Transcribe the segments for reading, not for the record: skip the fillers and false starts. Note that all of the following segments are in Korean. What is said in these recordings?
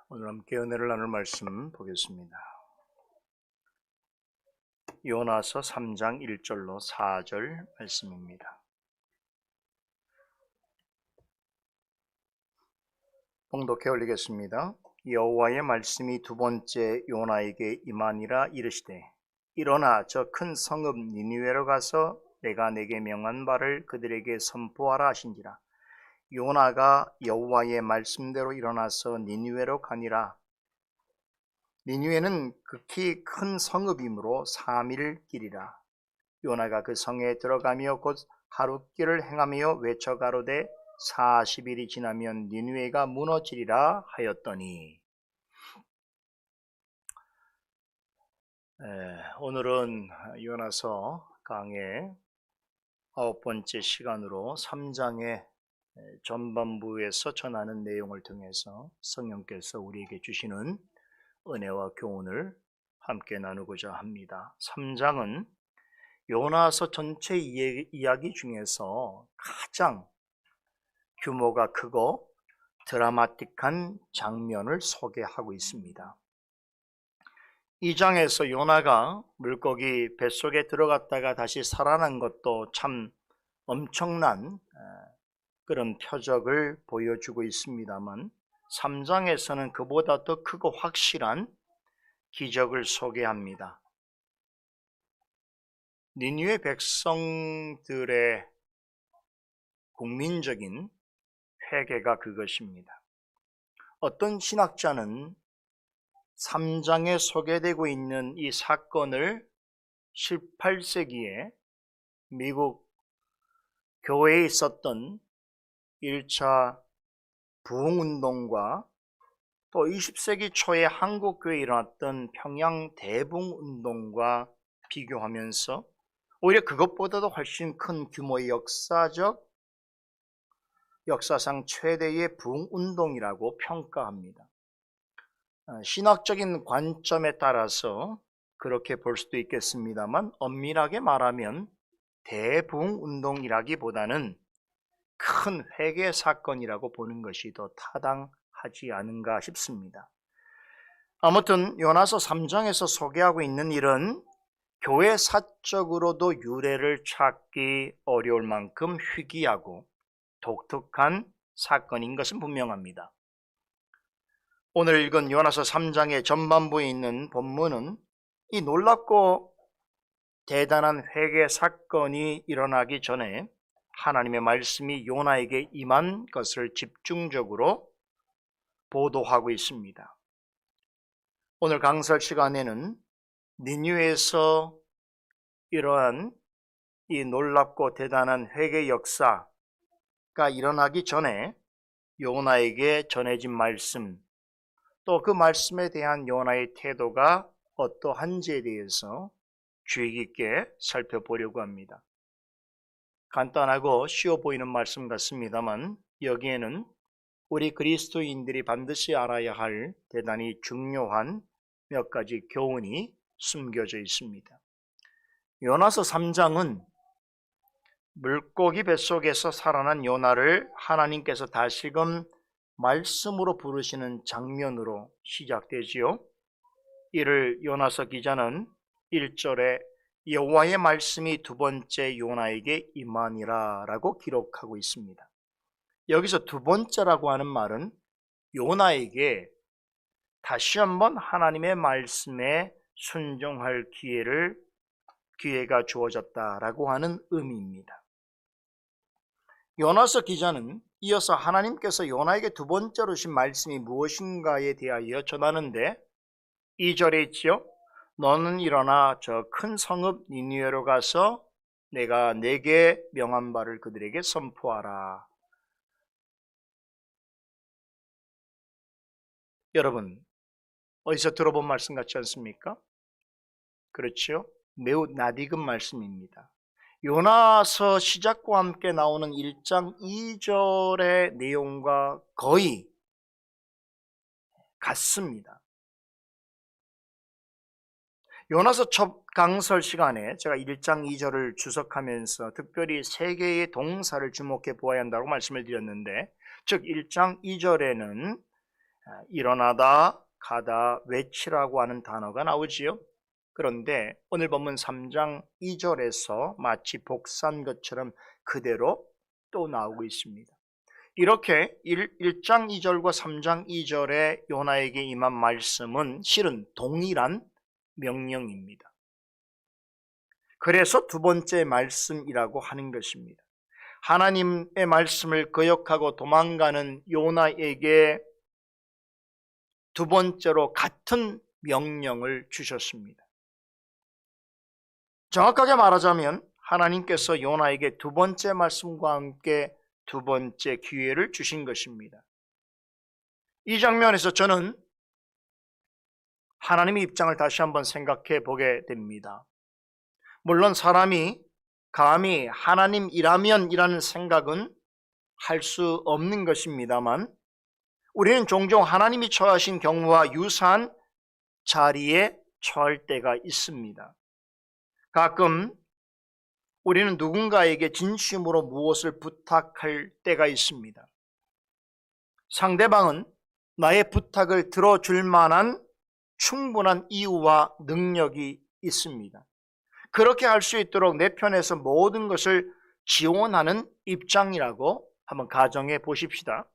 오늘 함께 은혜를 나눌 말씀 보겠습니다. 요나서 3장 1절로 4절 말씀입니다. 봉독해 올리겠습니다. 여호와의 말씀이 두 번째 요나에게 임하니라 이르시되 일어나 저 큰 성읍 니느웨로 가서 내가 내게 명한 바를 그들에게 선포하라 하신지라. 요나가 여호와의 말씀대로 일어나서 니느웨로 가니라. 니느웨는 극히 큰 성읍이므로 3일 길이라. 요나가 그 성에 들어가며 곧 하룻길을 행하며 외쳐 가로되 40일이 지나면 니느웨가 무너지리라 하였더니. 오늘은 요나서 강의 9번째 시간으로 3장의 전반부에서 전하는 내용을 통해서 성령께서 우리에게 주시는 은혜와 교훈을 함께 나누고자 합니다. 3장은 요나서 전체 이야기 중에서 가장 규모가 크고 드라마틱한 장면을 소개하고 있습니다. 이 장에서 요나가 물고기 뱃속에 들어갔다가 다시 살아난 것도 참 엄청난 그런 표적을 보여주고 있습니다만 3장에서는 그보다 더 크고 확실한 기적을 소개합니다. 니느웨 백성들의 국민적인 회개가 그것입니다. 어떤 신학자는 3장에 소개되고 있는 이 사건을 18세기에 미국 교회에 있었던 1차 부흥운동과 또 20세기 초에 한국교회에 일어났던 평양 대붕운동과 비교하면서 오히려 그것보다도 훨씬 큰 규모의 역사상 최대의 부흥운동이라고 평가합니다. 신학적인 관점에 따라서 그렇게 볼 수도 있겠습니다만 엄밀하게 말하면 대부흥운동이라기보다는 큰 회개 사건이라고 보는 것이 더 타당하지 않은가 싶습니다. 아무튼 요나서 3장에서 소개하고 있는 일은 교회 사적으로도 유래를 찾기 어려울 만큼 희귀하고 독특한 사건인 것은 분명합니다. 오늘 읽은 요나서 3장의 전반부에 있는 본문은 이 놀랍고 대단한 회개 사건이 일어나기 전에 하나님의 말씀이 요나에게 임한 것을 집중적으로 보도하고 있습니다. 오늘 강설 시간에는 니느웨에서 이러한 이 놀랍고 대단한 회개 역사가 일어나기 전에 요나에게 전해진 말씀, 또 그 말씀에 대한 요나의 태도가 어떠한지에 대해서 주의 깊게 살펴보려고 합니다. 간단하고 쉬워 보이는 말씀 같습니다만 여기에는 우리 그리스도인들이 반드시 알아야 할 대단히 중요한 몇 가지 교훈이 숨겨져 있습니다. 요나서 3장은 물고기 뱃속에서 살아난 요나를 하나님께서 다시금 말씀으로 부르시는 장면으로 시작되지요. 이를 요나서 기자는 1절에 여호와의 말씀이 두 번째 요나에게 임하니라 라고 기록하고 있습니다. 여기서 두 번째라고 하는 말은 요나에게 다시 한번 하나님의 말씀에 순종할 기회가 주어졌다라고 하는 의미입니다. 요나서 기자는 이어서 하나님께서 요나에게 두 번째로 주신 말씀이 무엇인가에 대하여 전하는데 2절에 있지요. 너는 일어나 저 큰 성읍 니느웨로 가서 내가 내게 명한 바를 그들에게 선포하라. 여러분, 어디서 들어본 말씀 같지 않습니까? 그렇죠? 매우 낯익은 말씀입니다. 요나서 시작과 함께 나오는 1장 2절의 내용과 거의 같습니다. 요나서 첫 강설 시간에 제가 1장 2절을 주석하면서 특별히 세 개의 동사를 주목해 보아야 한다고 말씀을 드렸는데, 즉 1장 2절에는 일어나다, 가다, 외치라고 하는 단어가 나오지요. 그런데 오늘 본문 3장 2절에서 마치 복사한 것처럼 그대로 또 나오고 있습니다. 이렇게 1장 2절과 3장 2절에 요나에게 임한 말씀은 실은 동일한 명령입니다. 그래서 두 번째 말씀이라고 하는 것입니다. 하나님의 말씀을 거역하고 도망가는 요나에게 두 번째로 같은 명령을 주셨습니다. 정확하게 말하자면 하나님께서 요나에게 두 번째 말씀과 함께 두 번째 기회를 주신 것입니다. 이 장면에서 저는 하나님의 입장을 다시 한번 생각해 보게 됩니다. 물론 사람이 감히 하나님이라면이라는 생각은 할 수 없는 것입니다만 우리는 종종 하나님이 처하신 경우와 유사한 자리에 처할 때가 있습니다. 가끔 우리는 누군가에게 진심으로 무엇을 부탁할 때가 있습니다. 상대방은 나의 부탁을 들어줄 만한 충분한 이유와 능력이 있습니다. 그렇게 할 수 있도록 내 편에서 모든 것을 지원하는 입장이라고 한번 가정해 보십시다.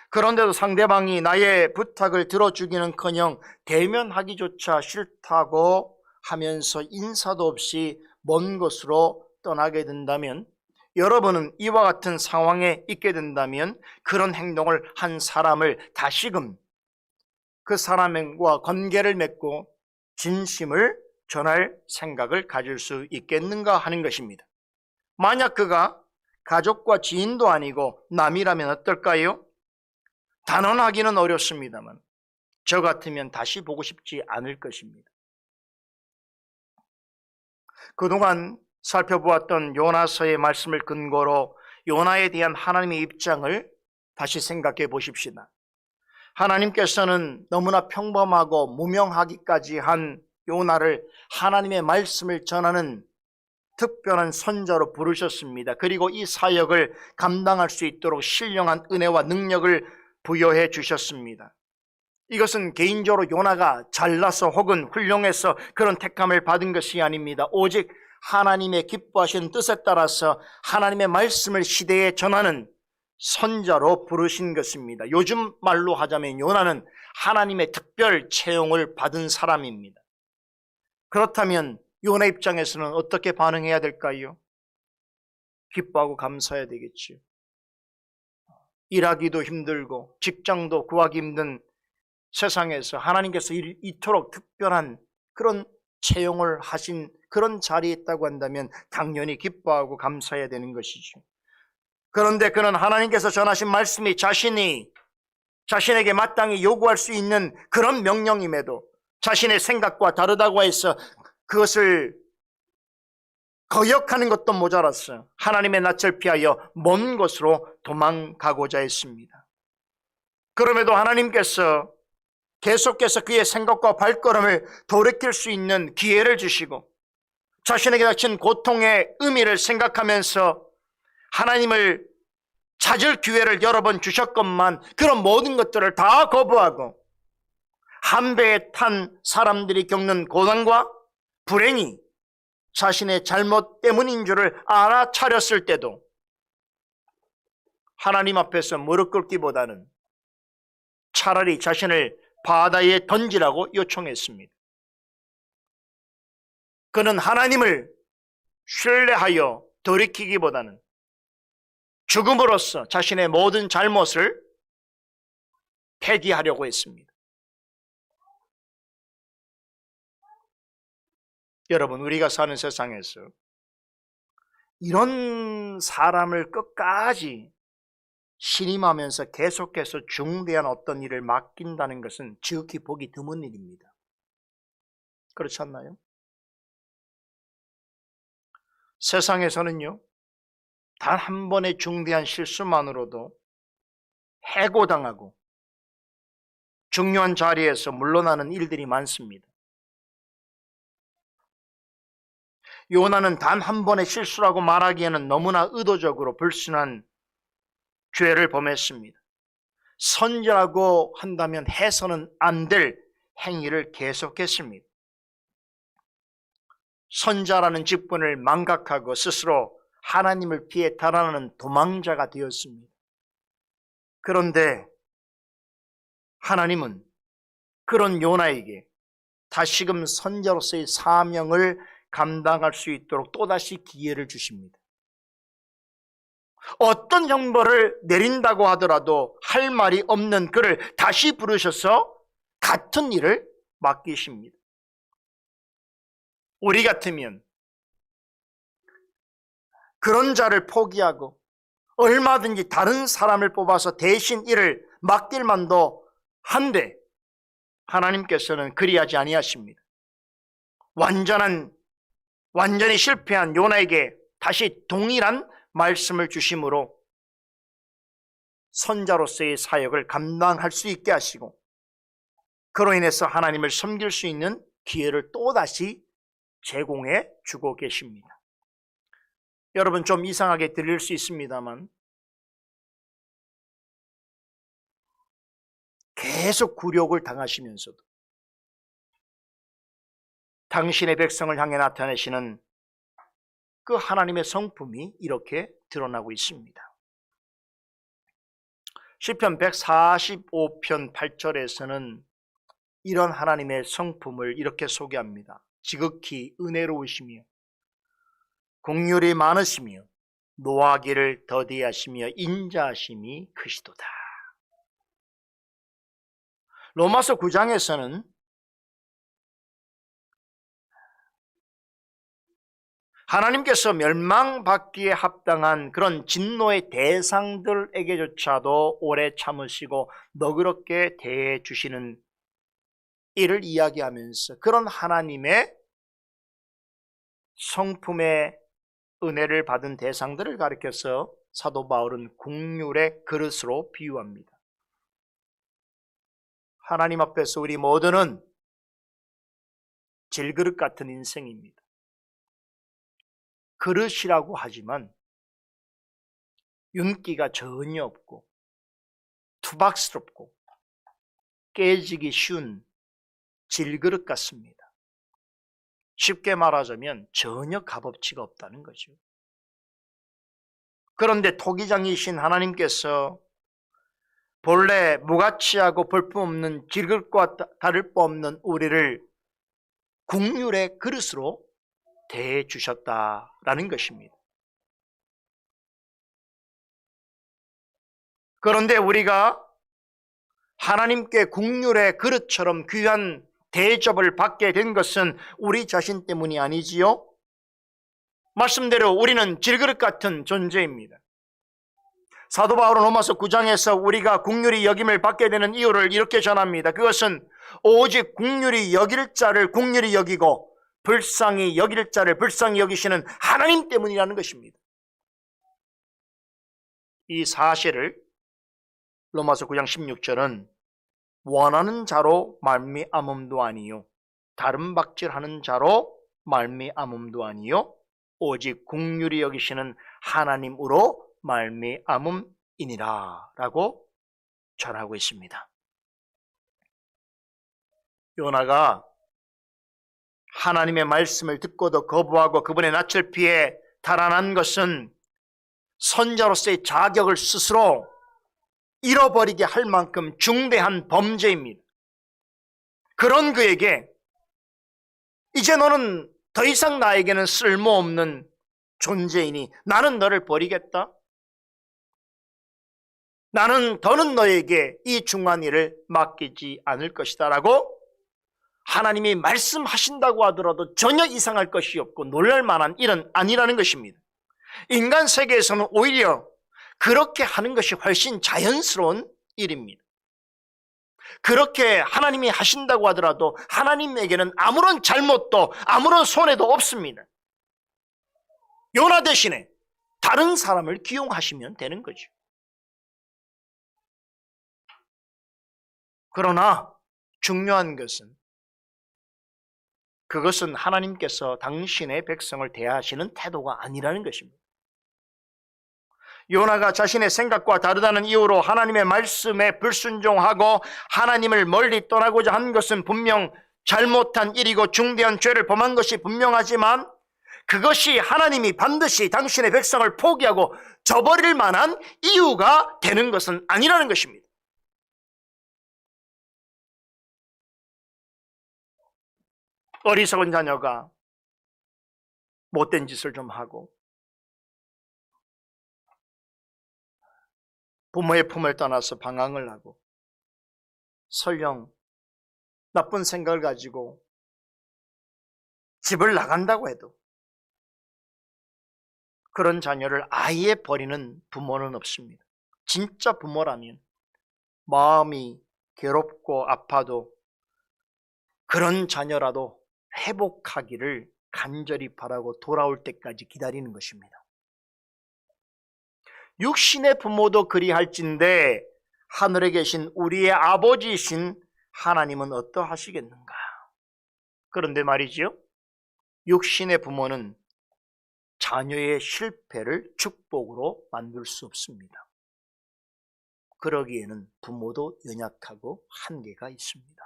그런데도 상대방이 나의 부탁을 들어주기는커녕 대면하기조차 싫다고 하면서 인사도 없이 먼 곳으로 떠나게 된다면, 여러분은 이와 같은 상황에 있게 된다면 그런 행동을 한 사람을 다시금 그 사람과 관계를 맺고 진심을 전할 생각을 가질 수 있겠는가 하는 것입니다. 만약 그가 가족과 지인도 아니고 남이라면 어떨까요? 단언하기는 어렵습니다만 저 같으면 다시 보고 싶지 않을 것입니다. 그동안 살펴보았던 요나서의 말씀을 근거로 요나에 대한 하나님의 입장을 다시 생각해 보십시다. 하나님께서는 너무나 평범하고 무명하기까지 한 요나를 하나님의 말씀을 전하는 특별한 선자로 부르셨습니다. 그리고 이 사역을 감당할 수 있도록 신령한 은혜와 능력을 부여해 주셨습니다. 이것은 개인적으로 요나가 잘나서 혹은 훌륭해서 그런 택함을 받은 것이 아닙니다. 오직 하나님의 기뻐하시는 뜻에 따라서 하나님의 말씀을 시대에 전하는 선자로 부르신 것입니다. 요즘 말로 하자면 요나는 하나님의 특별 채용을 받은 사람입니다. 그렇다면 요나 입장에서는 어떻게 반응해야 될까요? 기뻐하고 감사해야 되겠지요. 일하기도 힘들고 직장도 구하기 힘든 세상에서 하나님께서 이토록 특별한 그런 채용을 하신 그런 자리에 있다고 한다면 당연히 기뻐하고 감사해야 되는 것이죠. 그런데 그는 하나님께서 전하신 말씀이 자신에게 마땅히 요구할 수 있는 그런 명령임에도 자신의 생각과 다르다고 해서 그것을 거역하는 것도 모자랐어요. 하나님의 낯을 피하여 먼 곳으로 도망가고자 했습니다. 그럼에도 하나님께서 계속해서 그의 생각과 발걸음을 돌이킬 수 있는 기회를 주시고 자신에게 닥친 고통의 의미를 생각하면서 하나님을 찾을 기회를 여러 번 주셨건만 그런 모든 것들을 다 거부하고 한 배에 탄 사람들이 겪는 고난과 불행이 자신의 잘못 때문인 줄을 알아차렸을 때도 하나님 앞에서 무릎 꿇기보다는 차라리 자신을 바다에 던지라고 요청했습니다. 그는 하나님을 신뢰하여 돌이키기보다는 죽음으로써 자신의 모든 잘못을 폐기하려고 했습니다. 여러분, 우리가 사는 세상에서 이런 사람을 끝까지 신임하면서 계속해서 중대한 어떤 일을 맡긴다는 것은 지극히 보기 드문 일입니다. 그렇지 않나요? 세상에서는요, 단 한 번의 중대한 실수만으로도 해고당하고 중요한 자리에서 물러나는 일들이 많습니다. 요나는 단 한 번의 실수라고 말하기에는 너무나 의도적으로 불순한 죄를 범했습니다. 선지라고 한다면 해서는 안 될 행위를 계속했습니다. 선자라는 직분을 망각하고 스스로 하나님을 피해 달아나는 도망자가 되었습니다. 그런데 하나님은 그런 요나에게 다시금 선자로서의 사명을 감당할 수 있도록 또다시 기회를 주십니다. 어떤 형벌을 내린다고 하더라도 할 말이 없는 그를 다시 부르셔서 같은 일을 맡기십니다. 우리 같으면 그런 자를 포기하고 얼마든지 다른 사람을 뽑아서 대신 일을 맡길 만도 한데 하나님께서는 그리하지 아니하십니다. 완전히 실패한 요나에게 다시 동일한 말씀을 주심으로 선자로서의 사역을 감당할 수 있게 하시고 그로 인해서 하나님을 섬길 수 있는 기회를 또다시 제공해 주고 계십니다. 여러분, 좀 이상하게 들릴 수 있습니다만 계속 굴욕을 당하시면서도 당신의 백성을 향해 나타내시는 그 하나님의 성품이 이렇게 드러나고 있습니다. 시편 145편 8절에서는 이런 하나님의 성품을 이렇게 소개합니다. 지극히 은혜로우시며 긍휼이 많으시며 노하기를 더디하시며 인자하심이 크시도다. 로마서 9장에서는 하나님께서 멸망받기에 합당한 그런 진노의 대상들에게조차도 오래 참으시고 너그럽게 대해 주시는 이를 이야기하면서 그런 하나님의 성품의 은혜를 받은 대상들을 가리켜서 사도 바울은 긍휼의 그릇으로 비유합니다. 하나님 앞에서 우리 모두는 질그릇 같은 인생입니다. 그릇이라고 하지만 윤기가 전혀 없고 투박스럽고 깨지기 쉬운 질그릇 같습니다. 쉽게 말하자면 전혀 값어치가 없다는 거죠. 그런데 토기장이신 하나님께서 본래 무가치하고 볼품없는 질그릇과 다를 바 없는 우리를 긍휼의 그릇으로 대해 주셨다라는 것입니다. 그런데 우리가 하나님께 긍휼의 그릇처럼 귀한 대접을 받게 된 것은 우리 자신 때문이 아니지요. 말씀대로 우리는 질그릇 같은 존재입니다. 사도 바울은 로마서 9장에서 우리가 긍휼히 여김을 받게 되는 이유를 이렇게 전합니다. 그것은 오직 긍휼히 여길 자를 긍휼히 여기고 불쌍히 여길 자를 불쌍히 여기시는 하나님 때문이라는 것입니다. 이 사실을 로마서 9장 16절은 원하는 자로 말미암음도 아니요 다른 박질하는 자로 말미암음도 아니요 오직 긍휼히 여기시는 하나님으로 말미암음이니라 라고 전하고 있습니다. 요나가 하나님의 말씀을 듣고도 거부하고 그분의 낯을 피해 달아난 것은 선자로서의 자격을 스스로 잃어버리게 할 만큼 중대한 범죄입니다. 그런 그에게 이제 너는 더 이상 나에게는 쓸모없는 존재이니 나는 너를 버리겠다. 나는 더는 너에게 이 중한 일을 맡기지 않을 것이다 라고 하나님이 말씀하신다고 하더라도 전혀 이상할 것이 없고 놀랄 만한 일은 아니라는 것입니다. 인간 세계에서는 오히려 그렇게 하는 것이 훨씬 자연스러운 일입니다. 그렇게 하나님이 하신다고 하더라도 하나님에게는 아무런 잘못도 아무런 손해도 없습니다. 요나 대신에 다른 사람을 기용하시면 되는 거죠. 그러나 중요한 것은 그것은 하나님께서 당신의 백성을 대하시는 태도가 아니라는 것입니다. 요나가 자신의 생각과 다르다는 이유로 하나님의 말씀에 불순종하고 하나님을 멀리 떠나고자 한 것은 분명 잘못한 일이고 중대한 죄를 범한 것이 분명하지만 그것이 하나님이 반드시 당신의 백성을 포기하고 저버릴 만한 이유가 되는 것은 아니라는 것입니다. 어리석은 자녀가 못된 짓을 좀 하고 부모의 품을 떠나서 방황을 하고 설령 나쁜 생각을 가지고 집을 나간다고 해도 그런 자녀를 아예 버리는 부모는 없습니다. 진짜 부모라면 마음이 괴롭고 아파도 그런 자녀라도 회복하기를 간절히 바라고 돌아올 때까지 기다리는 것입니다. 육신의 부모도 그리할진대 하늘에 계신 우리의 아버지이신 하나님은 어떠하시겠는가? 그런데 말이죠, 육신의 부모는 자녀의 실패를 축복으로 만들 수 없습니다. 그러기에는 부모도 연약하고 한계가 있습니다.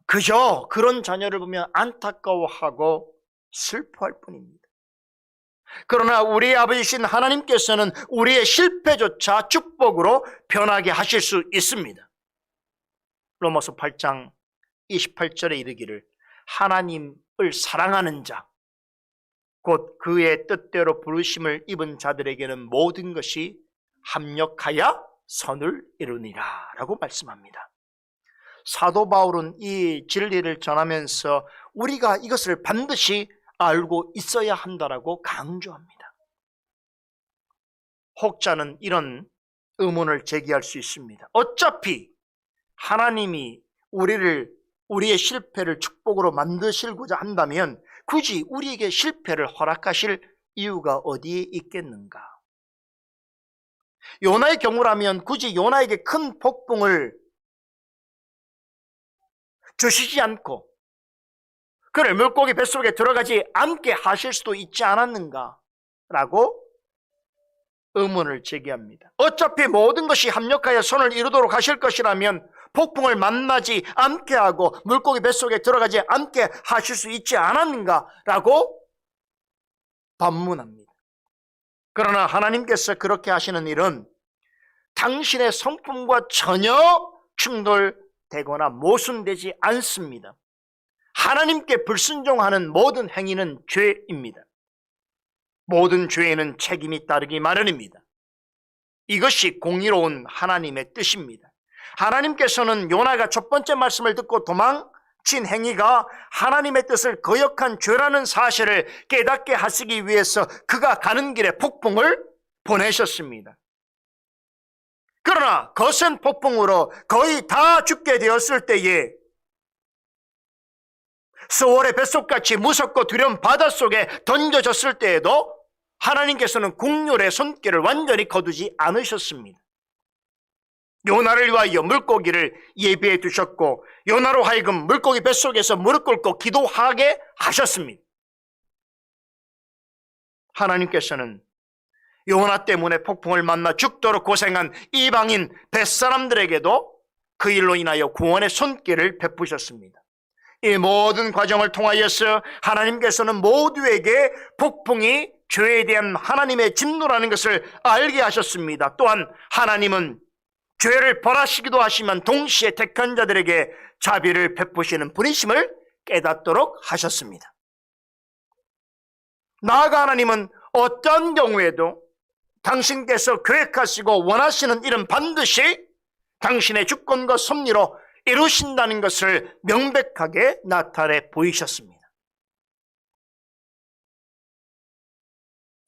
그저 그런 자녀를 보면 안타까워하고 슬퍼할 뿐입니다. 그러나 우리 아버지신 하나님께서는 우리의 실패조차 축복으로 변하게 하실 수 있습니다. 로마서 8장 28절에 이르기를 하나님을 사랑하는 자, 곧 그의 뜻대로 부르심을 입은 자들에게는 모든 것이 합력하여 선을 이루니라 라고 말씀합니다. 사도 바울은 이 진리를 전하면서 우리가 이것을 반드시 알고 있어야 한다라고 강조합니다. 혹자는 이런 의문을 제기할 수 있습니다. 어차피 하나님이 우리의 실패를 축복으로 만드시고자 한다면 굳이 우리에게 실패를 허락하실 이유가 어디에 있겠는가? 요나의 경우라면 굳이 요나에게 큰 폭풍을 주시지 않고 그를 물고기 뱃속에 들어가지 않게 하실 수도 있지 않았는가? 라고 의문을 제기합니다. 어차피 모든 것이 합력하여 선을 이루도록 하실 것이라면 폭풍을 만나지 않게 하고 물고기 뱃속에 들어가지 않게 하실 수 있지 않았는가? 라고 반문합니다. 그러나 하나님께서 그렇게 하시는 일은 당신의 성품과 전혀 충돌되거나 모순되지 않습니다. 하나님께 불순종하는 모든 행위는 죄입니다. 모든 죄에는 책임이 따르기 마련입니다. 이것이 공의로운 하나님의 뜻입니다. 하나님께서는 요나가 첫 번째 말씀을 듣고 도망친 행위가 하나님의 뜻을 거역한 죄라는 사실을 깨닫게 하시기 위해서 그가 가는 길에 폭풍을 보내셨습니다. 그러나 거센 폭풍으로 거의 다 죽게 되었을 때에 수월의 뱃속같이 무섭고 두려운 바닷속에 던져졌을 때에도 하나님께서는 국률의 손길을 완전히 거두지 않으셨습니다. 요나를 위하여 물고기를 예비해 두셨고 요나로 하여금 물고기 뱃속에서 무릎 꿇고 기도하게 하셨습니다. 하나님께서는 요나 때문에 폭풍을 만나 죽도록 고생한 이방인 뱃사람들에게도 그 일로 인하여 구원의 손길을 베푸셨습니다. 이 모든 과정을 통하여서 하나님께서는 모두에게 폭풍이 죄에 대한 하나님의 진노라는 것을 알게 하셨습니다. 또한 하나님은 죄를 벌하시기도 하시면 동시에 택한 자들에게 자비를 베푸시는 분이심을 깨닫도록 하셨습니다. 나아가 하나님은 어떤 경우에도 당신께서 계획하시고 원하시는 일은 반드시 당신의 주권과 섭리로 이루신다는 것을 명백하게 나타내 보이셨습니다.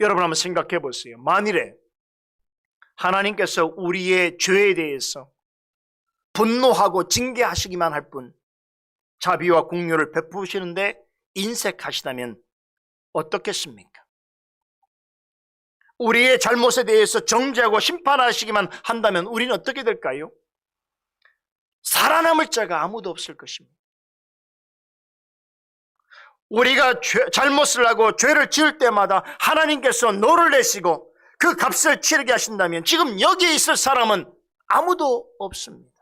여러분 한번 생각해 보세요. 만일에 하나님께서 우리의 죄에 대해서 분노하고 징계하시기만 할 뿐 자비와 긍휼을 베푸시는데 인색하시다면 어떻겠습니까? 우리의 잘못에 대해서 정죄하고 심판하시기만 한다면 우리는 어떻게 될까요? 살아남을 자가 아무도 없을 것입니다. 우리가 잘못을 하고 죄를 지을 때마다 하나님께서 노를 내시고 그 값을 치르게 하신다면 지금 여기에 있을 사람은 아무도 없습니다.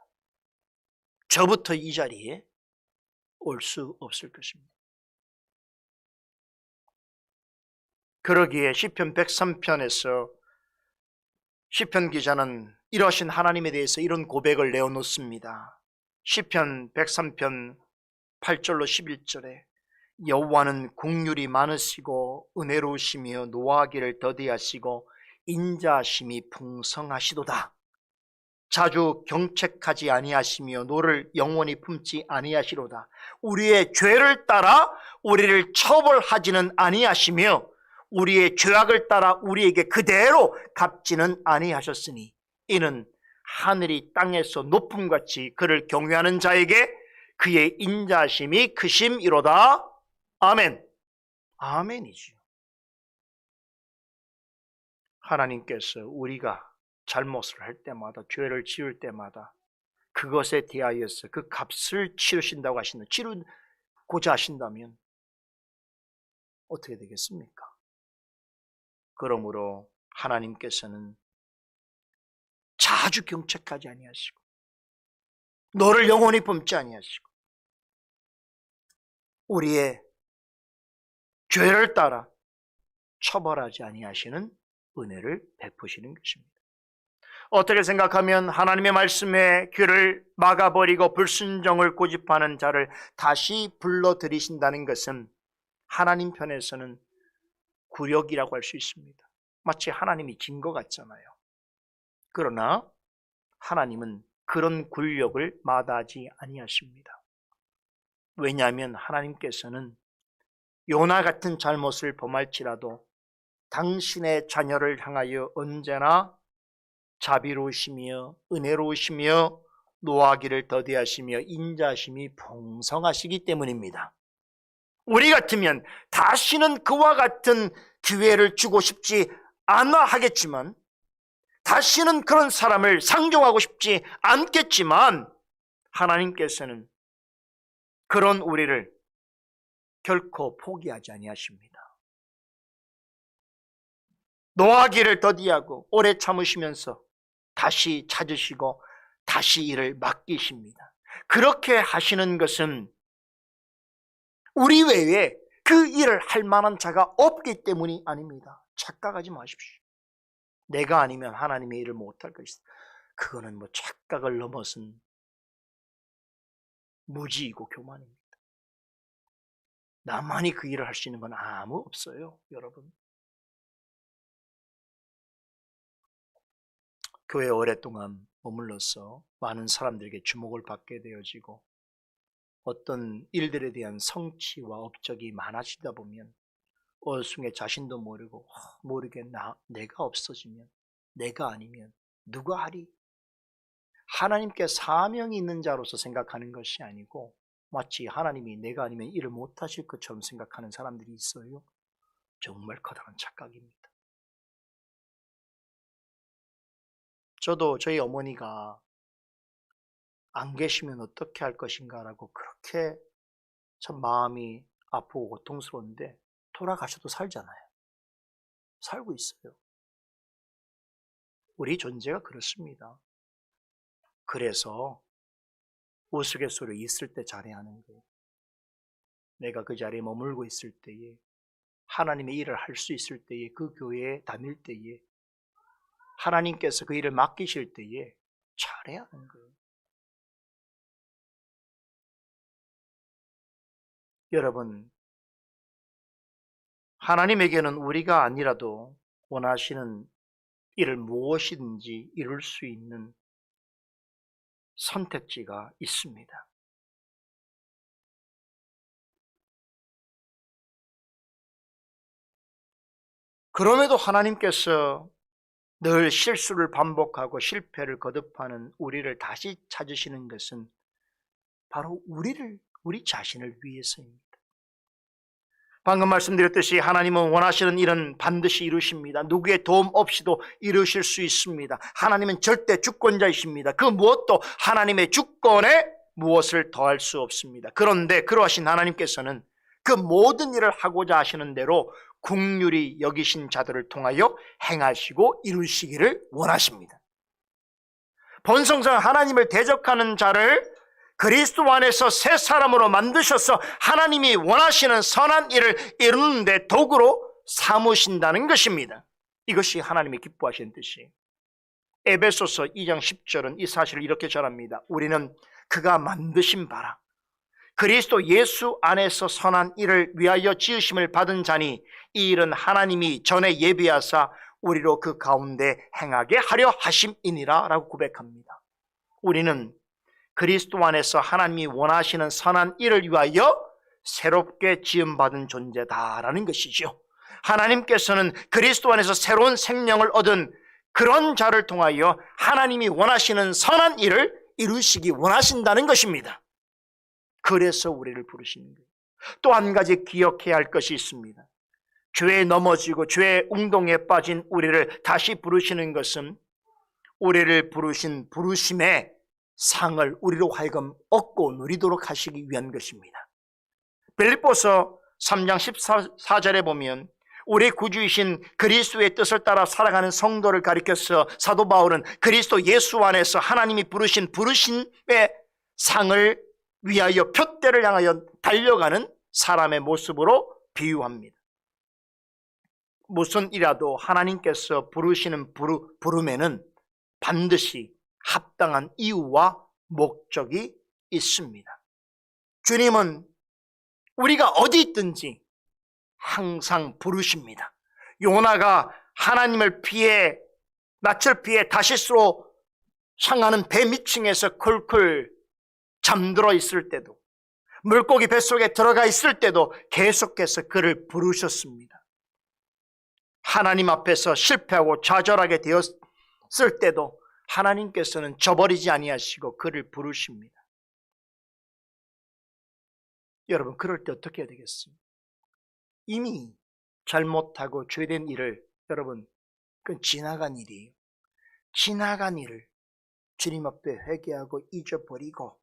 저부터 이 자리에 올 수 없을 것입니다. 그러기에 시편 103편에서 시편 기자는 이러신 하나님에 대해서 이런 고백을 내어놓습니다. 시편 103편 8절로 11절에 여호와는 긍휼이 많으시고 은혜로우시며 노하기를 더디하시고 인자하심이 풍성하시도다. 자주 경책하지 아니하시며 노를 영원히 품지 아니하시로다. 우리의 죄를 따라 우리를 처벌하지는 아니하시며 우리의 죄악을 따라 우리에게 그대로 갚지는 아니하셨으니 이는 하늘이 땅에서 높음같이 그를 경외하는 자에게 그의 인자심이 크심이로다. 아멘. 아멘이지요. 하나님께서 우리가 잘못을 할 때마다, 죄를 지을 때마다 그것에 대하여서 그 값을 치르신다고 하신다. 치르고자 하신다면 어떻게 되겠습니까? 그러므로 하나님께서는 자주 경책하지 아니하시고 너를 영원히 품지 아니하시고 우리의 죄를 따라 처벌하지 아니하시는 은혜를 베푸시는 것입니다. 어떻게 생각하면 하나님의 말씀에 귀를 막아버리고 불순종을 고집하는 자를 다시 불러들이신다는 것은 하나님 편에서는 굴욕이라고 할 수 있습니다. 마치 하나님이 진 것 같잖아요. 그러나 하나님은 그런 굴욕을 마다하지 아니하십니다. 왜냐하면 하나님께서는 요나 같은 잘못을 범할지라도 당신의 자녀를 향하여 언제나 자비로우시며 은혜로우시며 노하기를 더디하시며 인자심이 풍성하시기 때문입니다. 우리 같으면 다시는 그와 같은 기회를 주고 싶지 않아 하겠지만, 다시는 그런 사람을 상종하고 싶지 않겠지만, 하나님께서는 그런 우리를 결코 포기하지 아니하십니다. 노하기를 더디하고 오래 참으시면서 다시 찾으시고 다시 일을 맡기십니다. 그렇게 하시는 것은 우리 외에 그 일을 할 만한 자가 없기 때문이 아닙니다. 착각하지 마십시오. 내가 아니면 하나님의 일을 못할 것이다. 그거는 착각을 넘어선 무지이고 교만입니다. 나만이 그 일을 할 수 있는 건 아무 없어요, 여러분. 교회에 오랫동안 머물러서 많은 사람들에게 주목을 받게 되어지고 어떤 일들에 대한 성취와 업적이 많아지다 보면 어순에 자신도 모르고 모르게 내가 없어지면, 내가 아니면 누가 하리? 하나님께 사명이 있는 자로서 생각하는 것이 아니고 마치 하나님이 내가 아니면 일을 못하실 것처럼 생각하는 사람들이 있어요. 정말 커다란 착각입니다. 저도 저희 어머니가 안 계시면 어떻게 할 것인가라고 그렇게 참 마음이 아프고 고통스러운데 돌아가셔도 살잖아요. 살고 있어요. 우리 존재가 그렇습니다. 그래서 우스갯소리로 있을 때 잘해야 하는 거예요. 내가 그 자리에 머물고 있을 때에, 하나님의 일을 할 수 있을 때에, 그 교회에 다닐 때에, 하나님께서 그 일을 맡기실 때에 잘해야 하는 거예요. 여러분, 하나님에게는 우리가 아니라도 원하시는 일을 무엇이든지 이룰 수 있는 선택지가 있습니다. 그럼에도 하나님께서 늘 실수를 반복하고 실패를 거듭하는 우리를 다시 찾으시는 것은 바로 우리 자신을 위해서입니다. 방금 말씀드렸듯이 하나님은 원하시는 일은 반드시 이루십니다. 누구의 도움 없이도 이루실 수 있습니다. 하나님은 절대 주권자이십니다. 그 무엇도 하나님의 주권에 무엇을 더할 수 없습니다. 그런데 그러하신 하나님께서는 그 모든 일을 하고자 하시는 대로 긍휼히 여기신 자들을 통하여 행하시고 이루시기를 원하십니다. 본성상 하나님을 대적하는 자를 그리스도 안에서 새 사람으로 만드셔서 하나님이 원하시는 선한 일을 이루는 데 도구로 삼으신다는 것입니다. 이것이 하나님이 기뻐하시는 뜻이에요. 에베소서 2장 10절은 이 사실을 이렇게 전합니다. 우리는 그가 만드신 바라 그리스도 예수 안에서 선한 일을 위하여 지으심을 받은 자니 이 일은 하나님이 전에 예비하사 우리로 그 가운데 행하게 하려 하심이니라 라고 고백합니다. 우리는 그리스도 안에서 하나님이 원하시는 선한 일을 위하여 새롭게 지음받은 존재다라는 것이죠. 하나님께서는 그리스도 안에서 새로운 생명을 얻은 그런 자를 통하여 하나님이 원하시는 선한 일을 이루시기 원하신다는 것입니다. 그래서 우리를 부르시는 거예요. 또 한 가지 기억해야 할 것이 있습니다. 죄에 넘어지고 죄의 웅동에 빠진 우리를 다시 부르시는 것은 우리를 부르신 부르심의 상을 우리로 하여금 얻고 누리도록 하시기 위한 것입니다. 빌립보서 3장 14절에 보면 우리 구주이신 그리스도의 뜻을 따라 살아가는 성도를 가리켜서 사도 바울은 그리스도 예수 안에서 하나님이 부르신 부르심의 상을 위하여 표대를 향하여 달려가는 사람의 모습으로 비유합니다. 무슨 일이라도 하나님께서 부르시는 부름에는 반드시 합당한 이유와 목적이 있습니다. 주님은 우리가 어디 있든지 항상 부르십니다. 요나가 하나님을 피해 낯을 피해 다시스로 향하는 배 밑층에서 쿨쿨 잠들어 있을 때도 물고기 뱃속에 들어가 있을 때도 계속해서 그를 부르셨습니다. 하나님 앞에서 실패하고 좌절하게 되었을 때도 하나님께서는 저버리지 아니하시고 그를 부르십니다. 여러분, 그럴 때 어떻게 해야 되겠어요? 이미 잘못하고 죄된 일을, 여러분, 그건 지나간 일이에요. 지나간 일을 주님 앞에 회개하고 잊어버리고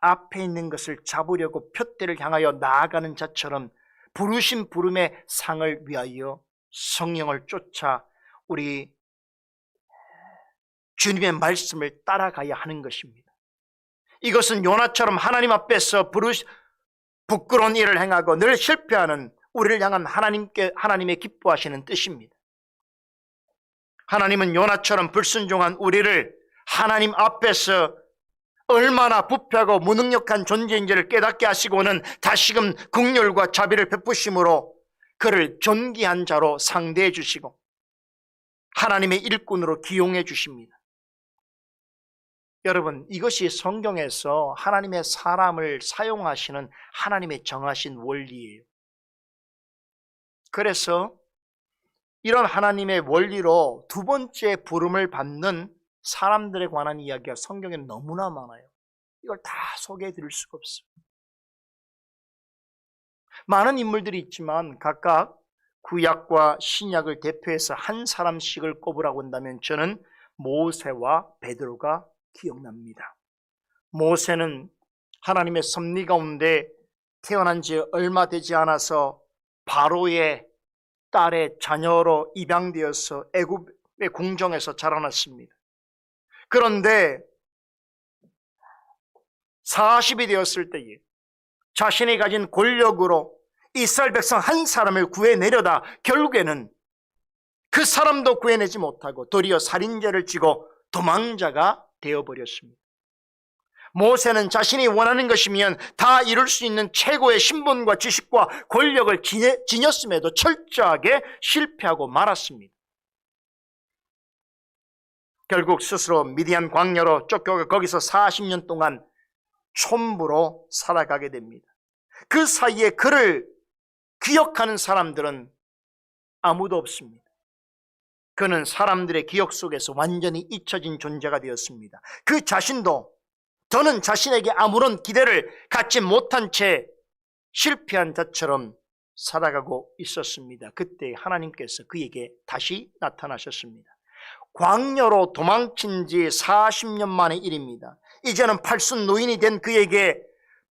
앞에 있는 것을 잡으려고 표대를 향하여 나아가는 자처럼 부르신 부름의 상을 위하여 성령을 쫓아 우리 주님의 말씀을 따라가야 하는 것입니다. 이것은 요나처럼 하나님 앞에서 부끄러운 일을 행하고 늘 실패하는 우리를 향한 하나님의 기뻐하시는 뜻입니다. 하나님은 요나처럼 불순종한 우리를 하나님 앞에서 얼마나 부패하고 무능력한 존재인지를 깨닫게 하시고는 다시금 긍휼과 자비를 베푸심으로 그를 존귀한 자로 상대해 주시고 하나님의 일꾼으로 기용해 주십니다. 여러분, 이것이 성경에서 하나님의 사람을 사용하시는 하나님의 정하신 원리예요. 그래서 이런 하나님의 원리로 두 번째 부름을 받는 사람들에 관한 이야기가 성경에 너무나 많아요. 이걸 다 소개해 드릴 수가 없어요. 많은 인물들이 있지만 각각 구약과 신약을 대표해서 한 사람씩을 꼽으라고 한다면 저는 모세와 베드로가 기억납니다. 모세는 하나님의 섭리 가운데 태어난 지 얼마 되지 않아서 바로의 딸의 자녀로 입양되어서 애굽의 궁정에서 자라났습니다. 그런데 40이 되었을 때에 자신이 가진 권력으로 이스라엘 백성 한 사람을 구해내려다 결국에는 그 사람도 구해내지 못하고 도리어 살인죄를 지고 도망자가 되어버렸습니다. 모세는 자신이 원하는 것이면 다 이룰 수 있는 최고의 신분과 지식과 권력을 지녔음에도 철저하게 실패하고 말았습니다. 결국 스스로 미디안 광야로 쫓겨가 거기서 40년 동안 촌부로 살아가게 됩니다. 그 사이에 그를 기억하는 사람들은 아무도 없습니다. 그는 사람들의 기억 속에서 완전히 잊혀진 존재가 되었습니다. 그 자신도 저는 자신에게 아무런 기대를 갖지 못한 채 실패한 자처럼 살아가고 있었습니다. 그때 하나님께서 그에게 다시 나타나셨습니다. 광야로 도망친 지 40년 만의 일입니다. 이제는 팔순 노인이 된 그에게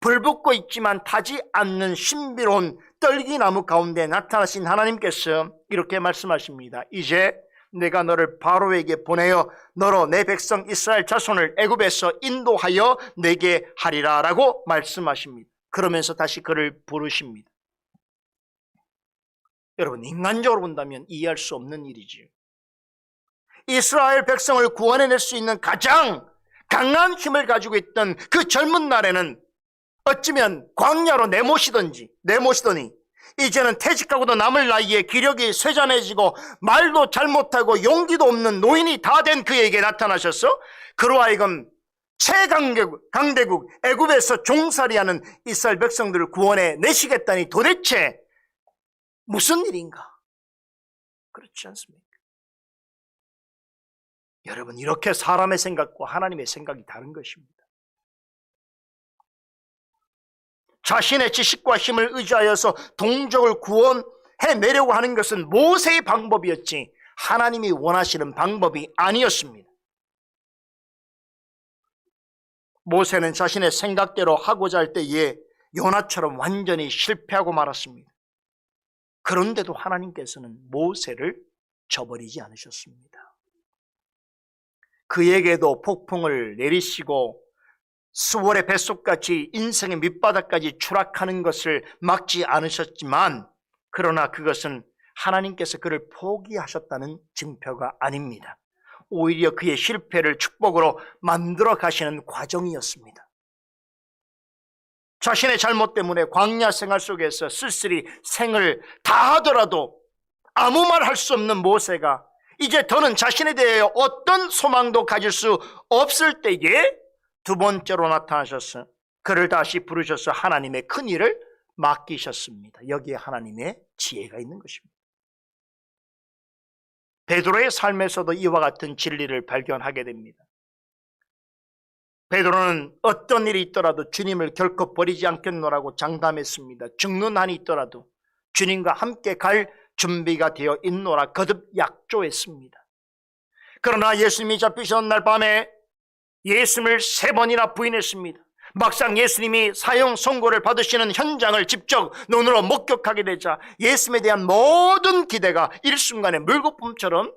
불붙고 있지만 타지 않는 신비로운 떨기나무 가운데 나타나신 하나님께서 이렇게 말씀하십니다. 이제 내가 너를 바로에게 보내어 너로 내 백성 이스라엘 자손을 애굽에서 인도하여 내게 하리라 라고 말씀하십니다. 그러면서 다시 그를 부르십니다. 여러분, 인간적으로 본다면 이해할 수 없는 일이지요. 이스라엘 백성을 구원해낼 수 있는 가장 강한 힘을 가지고 있던 그 젊은 날에는 어쩌면 광야로 내모시더니 이제는 퇴직하고도 남을 나이에 기력이 쇠잔해지고 말도 잘못하고 용기도 없는 노인이 다 된 그에게 나타나셔서 그로 하여금 최강대국 애굽에서 종살이하는 이스라엘 백성들을 구원해 내시겠다니 도대체 무슨 일인가? 그렇지 않습니까? 여러분, 이렇게 사람의 생각과 하나님의 생각이 다른 것입니다. 자신의 지식과 힘을 의지하여서 동족을 구원해내려고 하는 것은 모세의 방법이었지 하나님이 원하시는 방법이 아니었습니다. 모세는 자신의 생각대로 하고자 할 때에 요나처럼 완전히 실패하고 말았습니다. 그런데도 하나님께서는 모세를 저버리지 않으셨습니다. 그에게도 폭풍을 내리시고 수월의 뱃속같이 인생의 밑바닥까지 추락하는 것을 막지 않으셨지만, 그러나 그것은 하나님께서 그를 포기하셨다는 증표가 아닙니다. 오히려 그의 실패를 축복으로 만들어 가시는 과정이었습니다. 자신의 잘못 때문에 광야 생활 속에서 쓸쓸히 생을 다하더라도 아무 말 할 수 없는 모세가 이제 더는 자신에 대해 어떤 소망도 가질 수 없을 때에 두 번째로 나타나셔서 그를 다시 부르셔서 하나님의 큰 일을 맡기셨습니다. 여기에 하나님의 지혜가 있는 것입니다. 베드로의 삶에서도 이와 같은 진리를 발견하게 됩니다. 베드로는 어떤 일이 있더라도 주님을 결코 버리지 않겠노라고 장담했습니다. 죽는 한이 있더라도 주님과 함께 갈 준비가 되어 있노라 거듭 약조했습니다. 그러나 예수님이 잡히시던 날 밤에 예수님을 3번이나 부인했습니다. 막상 예수님이 사형 선고를 받으시는 현장을 직접 눈으로 목격하게 되자 예수님에 대한 모든 기대가 일순간에 물거품처럼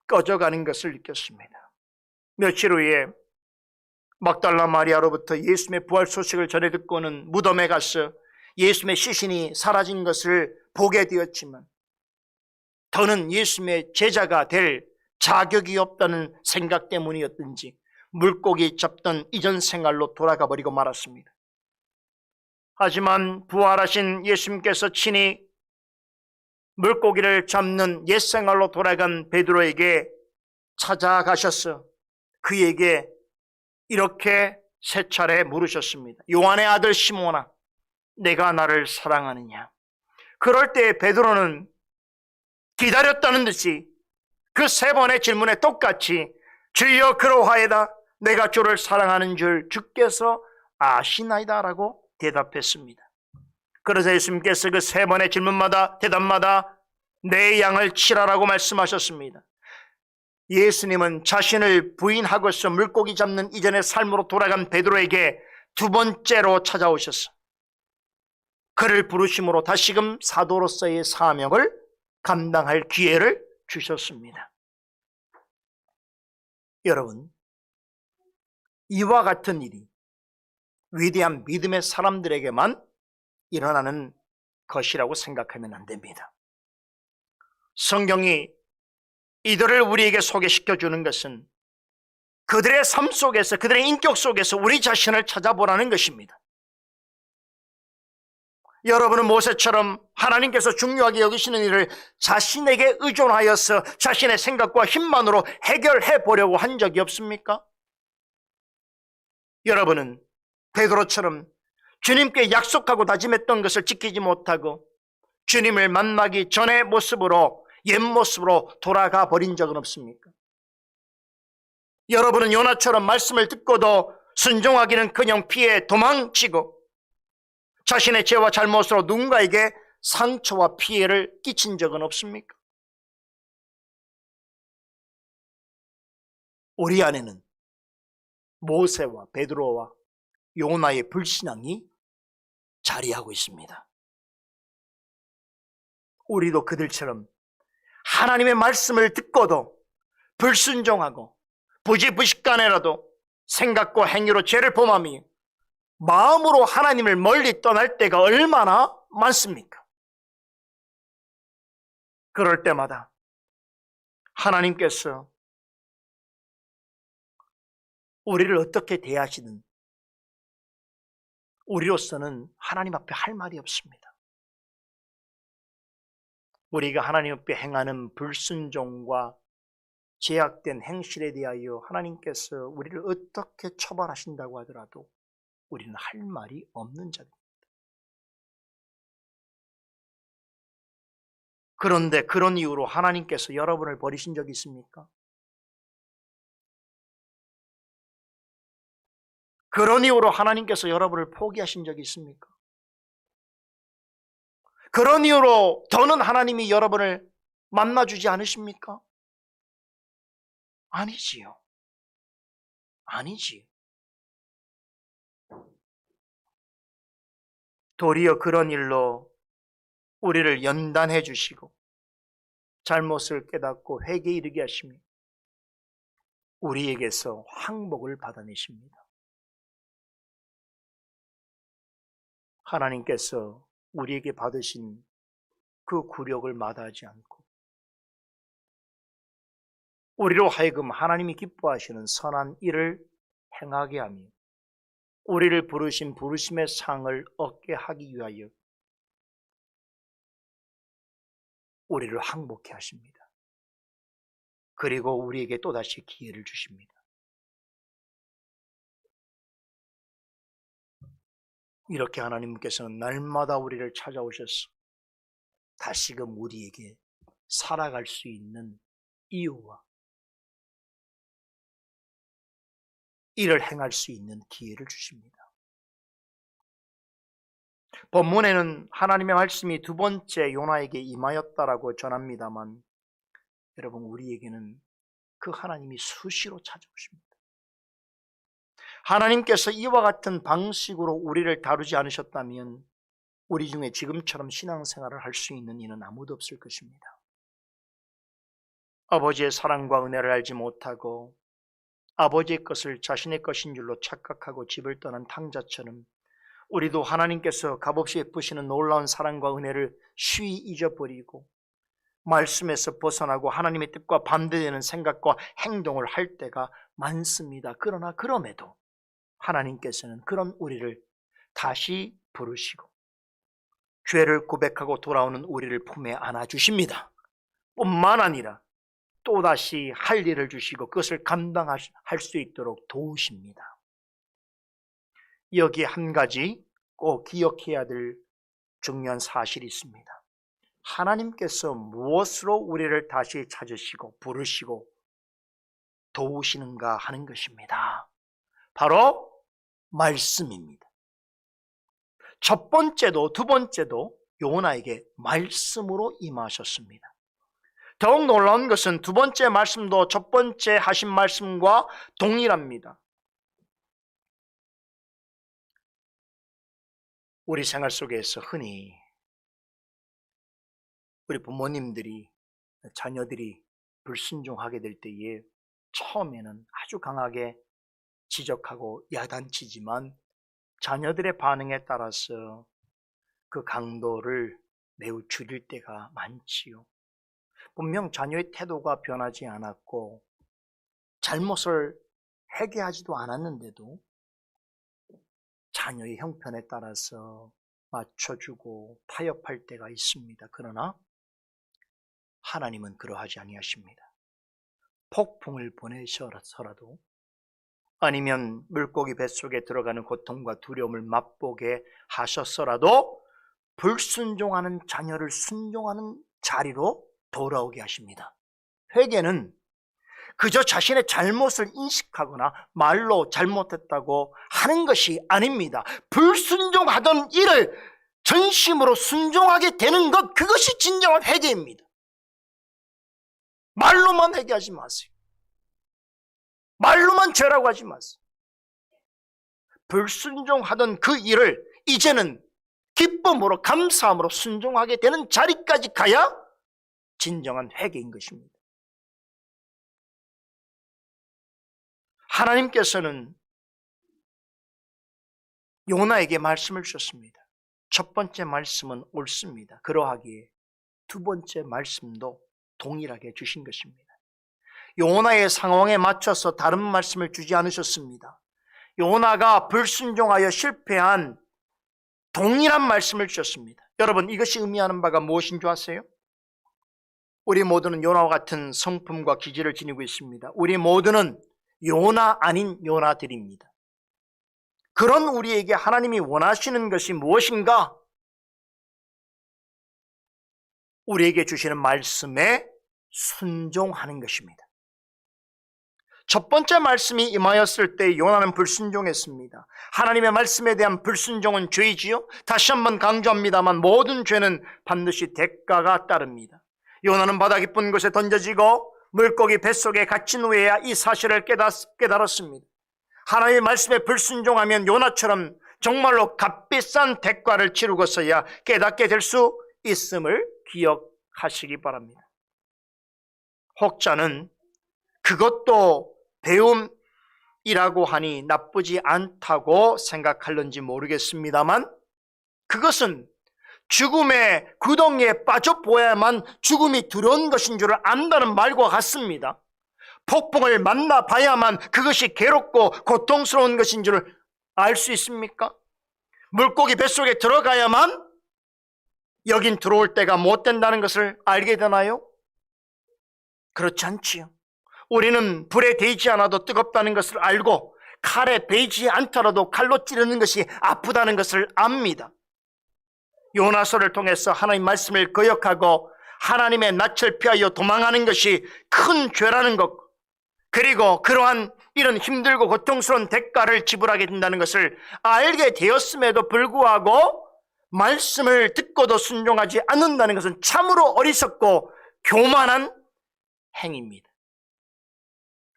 꺼져가는 것을 느꼈습니다. 며칠 후에 막달라 마리아로부터 예수님의 부활 소식을 전해 듣고는 무덤에 가서 예수님의 시신이 사라진 것을 보게 되었지만 더는 예수님의 제자가 될 자격이 없다는 생각 때문이었든지 물고기 잡던 이전 생활로 돌아가 버리고 말았습니다. 하지만 부활하신 예수님께서 친히 물고기를 잡는 옛 생활로 돌아간 베드로에게 찾아가셔서 그에게 이렇게 3차례 물으셨습니다. 요한의 아들 시몬아, 내가 나를 사랑하느냐? 그럴 때 베드로는 기다렸다는 듯이 그 3번의 질문에 똑같이 주여 그러하이다, 내가 주를 사랑하는 줄 주께서 아시나이다 라고 대답했습니다. 그래서 예수님께서 그 3번의 질문마다 대답마다 내 양을 치라라고 말씀하셨습니다. 예수님은 자신을 부인하고서 물고기 잡는 이전의 삶으로 돌아간 베드로에게 두 번째로 찾아오셨어. 그를 부르심으로 다시금 사도로서의 사명을 감당할 기회를 주셨습니다. 여러분, 이와 같은 일이 위대한 믿음의 사람들에게만 일어나는 것이라고 생각하면 안 됩니다. 성경이 이들을 우리에게 소개시켜 주는 것은 그들의 삶 속에서, 그들의 인격 속에서 우리 자신을 찾아보라는 것입니다. 여러분은 모세처럼 하나님께서 중요하게 여기시는 일을 자신에게 의존하여서 자신의 생각과 힘만으로 해결해 보려고 한 적이 없습니까? 여러분은 베드로처럼 주님께 약속하고 다짐했던 것을 지키지 못하고 주님을 만나기 전의 모습으로, 옛 모습으로 돌아가 버린 적은 없습니까? 여러분은 요나처럼 말씀을 듣고도 순종하기는 피해 도망치고 자신의 죄와 잘못으로 누군가에게 상처와 피해를 끼친 적은 없습니까? 우리 안에는 모세와 베드로와 요나의 불신앙이 자리하고 있습니다. 우리도 그들처럼 하나님의 말씀을 듣고도 불순종하고 부지부식간에라도 생각과 행위로 죄를 범하며 마음으로 하나님을 멀리 떠날 때가 얼마나 많습니까? 그럴 때마다 하나님께서 우리를 어떻게 대하시든 우리로서는 하나님 앞에 할 말이 없습니다. 우리가 하나님 앞에 행하는 불순종과 제약된 행실에 대하여 하나님께서 우리를 어떻게 처벌하신다고 하더라도 우리는 할 말이 없는 자입니다. 그런데 그런 이유로 하나님께서 여러분을 버리신 적이 있습니까? 그런 이유로 하나님께서 여러분을 포기하신 적이 있습니까? 그런 이유로 더는 하나님이 여러분을 만나주지 않으십니까? 아니지요. 아니지요. 도리어 그런 일로 우리를 연단해 주시고 잘못을 깨닫고 회개에 이르게 하시며 우리에게서 항복을 받아내십니다. 하나님께서 우리에게 받으신 그 굴욕을 마다하지 않고 우리로 하여금 하나님이 기뻐하시는 선한 일을 행하게 하며 우리를 부르신 부르심의 상을 얻게 하기 위하여 우리를 항복케 하십니다. 그리고 우리에게 또다시 기회를 주십니다. 이렇게 하나님께서는 날마다 우리를 찾아오셔서 다시금 우리에게 살아갈 수 있는 이유와 이를 행할 수 있는 기회를 주십니다. 본문에는 하나님의 말씀이 두 번째 요나에게 임하였다라고 전합니다만 여러분 우리에게는 그 하나님이 수시로 찾아오십니다. 하나님께서 이와 같은 방식으로 우리를 다루지 않으셨다면 우리 중에 지금처럼 신앙생활을 할 수 있는 이는 아무도 없을 것입니다. 아버지의 사랑과 은혜를 알지 못하고 아버지의 것을 자신의 것인 줄로 착각하고 집을 떠난 탕자처럼 우리도 하나님께서 값없이 베푸시는 놀라운 사랑과 은혜를 쉬이 잊어버리고 말씀에서 벗어나고 하나님의 뜻과 반대되는 생각과 행동을 할 때가 많습니다. 그러나 그럼에도 하나님께서는 그런 우리를 다시 부르시고 죄를 고백하고 돌아오는 우리를 품에 안아주십니다. 뿐만 아니라 또다시 할 일을 주시고 그것을 감당할 수 있도록 도우십니다. 여기에 한 가지 꼭 기억해야 될 중요한 사실이 있습니다. 하나님께서 무엇으로 우리를 다시 찾으시고 부르시고 도우시는가 하는 것입니다. 바로 말씀입니다. 첫 번째도 두 번째도 요나에게 말씀으로 임하셨습니다. 더욱 놀라운 것은 두 번째 말씀도 첫 번째 하신 말씀과 동일합니다. 우리 생활 속에서 흔히 우리 부모님들이 자녀들이 불순종하게 될 때에 처음에는 아주 강하게 지적하고 야단치지만 자녀들의 반응에 따라서 그 강도를 매우 줄일 때가 많지요. 분명 자녀의 태도가 변하지 않았고 잘못을 회개하지도 않았는데도 자녀의 형편에 따라서 맞춰주고 타협할 때가 있습니다. 그러나 하나님은 그러하지 아니하십니다. 폭풍을 보내셔서라도 아니면 물고기 뱃속에 들어가는 고통과 두려움을 맛보게 하셨어라도 불순종하는 자녀를 순종하는 자리로 돌아오게 하십니다. 회개는 그저 자신의 잘못을 인식하거나 말로 잘못했다고 하는 것이 아닙니다. 불순종하던 일을 전심으로 순종하게 되는 것, 그것이 진정한 회개입니다. 말로만 회개하지 마세요. 말로만 죄라고 하지 마세요. 불순종하던 그 일을 이제는 기쁨으로 감사함으로 순종하게 되는 자리까지 가야 진정한 회개인 것입니다. 하나님께서는 요나에게 말씀을 주셨습니다. 첫 번째 말씀은 옳습니다. 그러하기에 두 번째 말씀도 동일하게 주신 것입니다. 요나의 상황에 맞춰서 다른 말씀을 주지 않으셨습니다. 요나가 불순종하여 실패한 동일한 말씀을 주셨습니다. 여러분, 이것이 의미하는 바가 무엇인 줄 아세요? 우리 모두는 요나와 같은 성품과 기질을 지니고 있습니다. 우리 모두는 요나 아닌 요나들입니다. 그런 우리에게 하나님이 원하시는 것이 무엇인가? 우리에게 주시는 말씀에 순종하는 것입니다. 첫 번째 말씀이 임하였을 때 요나는 불순종했습니다. 하나님의 말씀에 대한 불순종은 죄이지요. 다시 한번 강조합니다만 모든 죄는 반드시 대가가 따릅니다. 요나는 바다 깊은 곳에 던져지고 물고기 뱃속에 갇힌 후에야 이 사실을 깨달았습니다. 하나님의 말씀에 불순종하면 요나처럼 정말로 값비싼 대가를 치르고서야 깨닫게 될 수 있음을 기억하시기 바랍니다. 혹자는 그것도 배움이라고 하니 나쁘지 않다고 생각할는지 모르겠습니다만 그것은 죽음의 구덩이에 빠져보아야만 죽음이 두려운 것인 줄 안다는 말과 같습니다. 폭풍을 만나봐야만 그것이 괴롭고 고통스러운 것인 줄 알 수 있습니까? 물고기 뱃속에 들어가야만 여긴 들어올 때가 못 된다는 것을 알게 되나요? 그렇지 않지요. 우리는 불에 데이지 않아도 뜨겁다는 것을 알고 칼에 베이지 않더라도 칼로 찌르는 것이 아프다는 것을 압니다. 요나서를 통해서 하나님 말씀을 거역하고 하나님의 낯을 피하여 도망하는 것이 큰 죄라는 것, 그리고 그러한 이런 힘들고 고통스러운 대가를 지불하게 된다는 것을 알게 되었음에도 불구하고 말씀을 듣고도 순종하지 않는다는 것은 참으로 어리석고 교만한 행위입니다.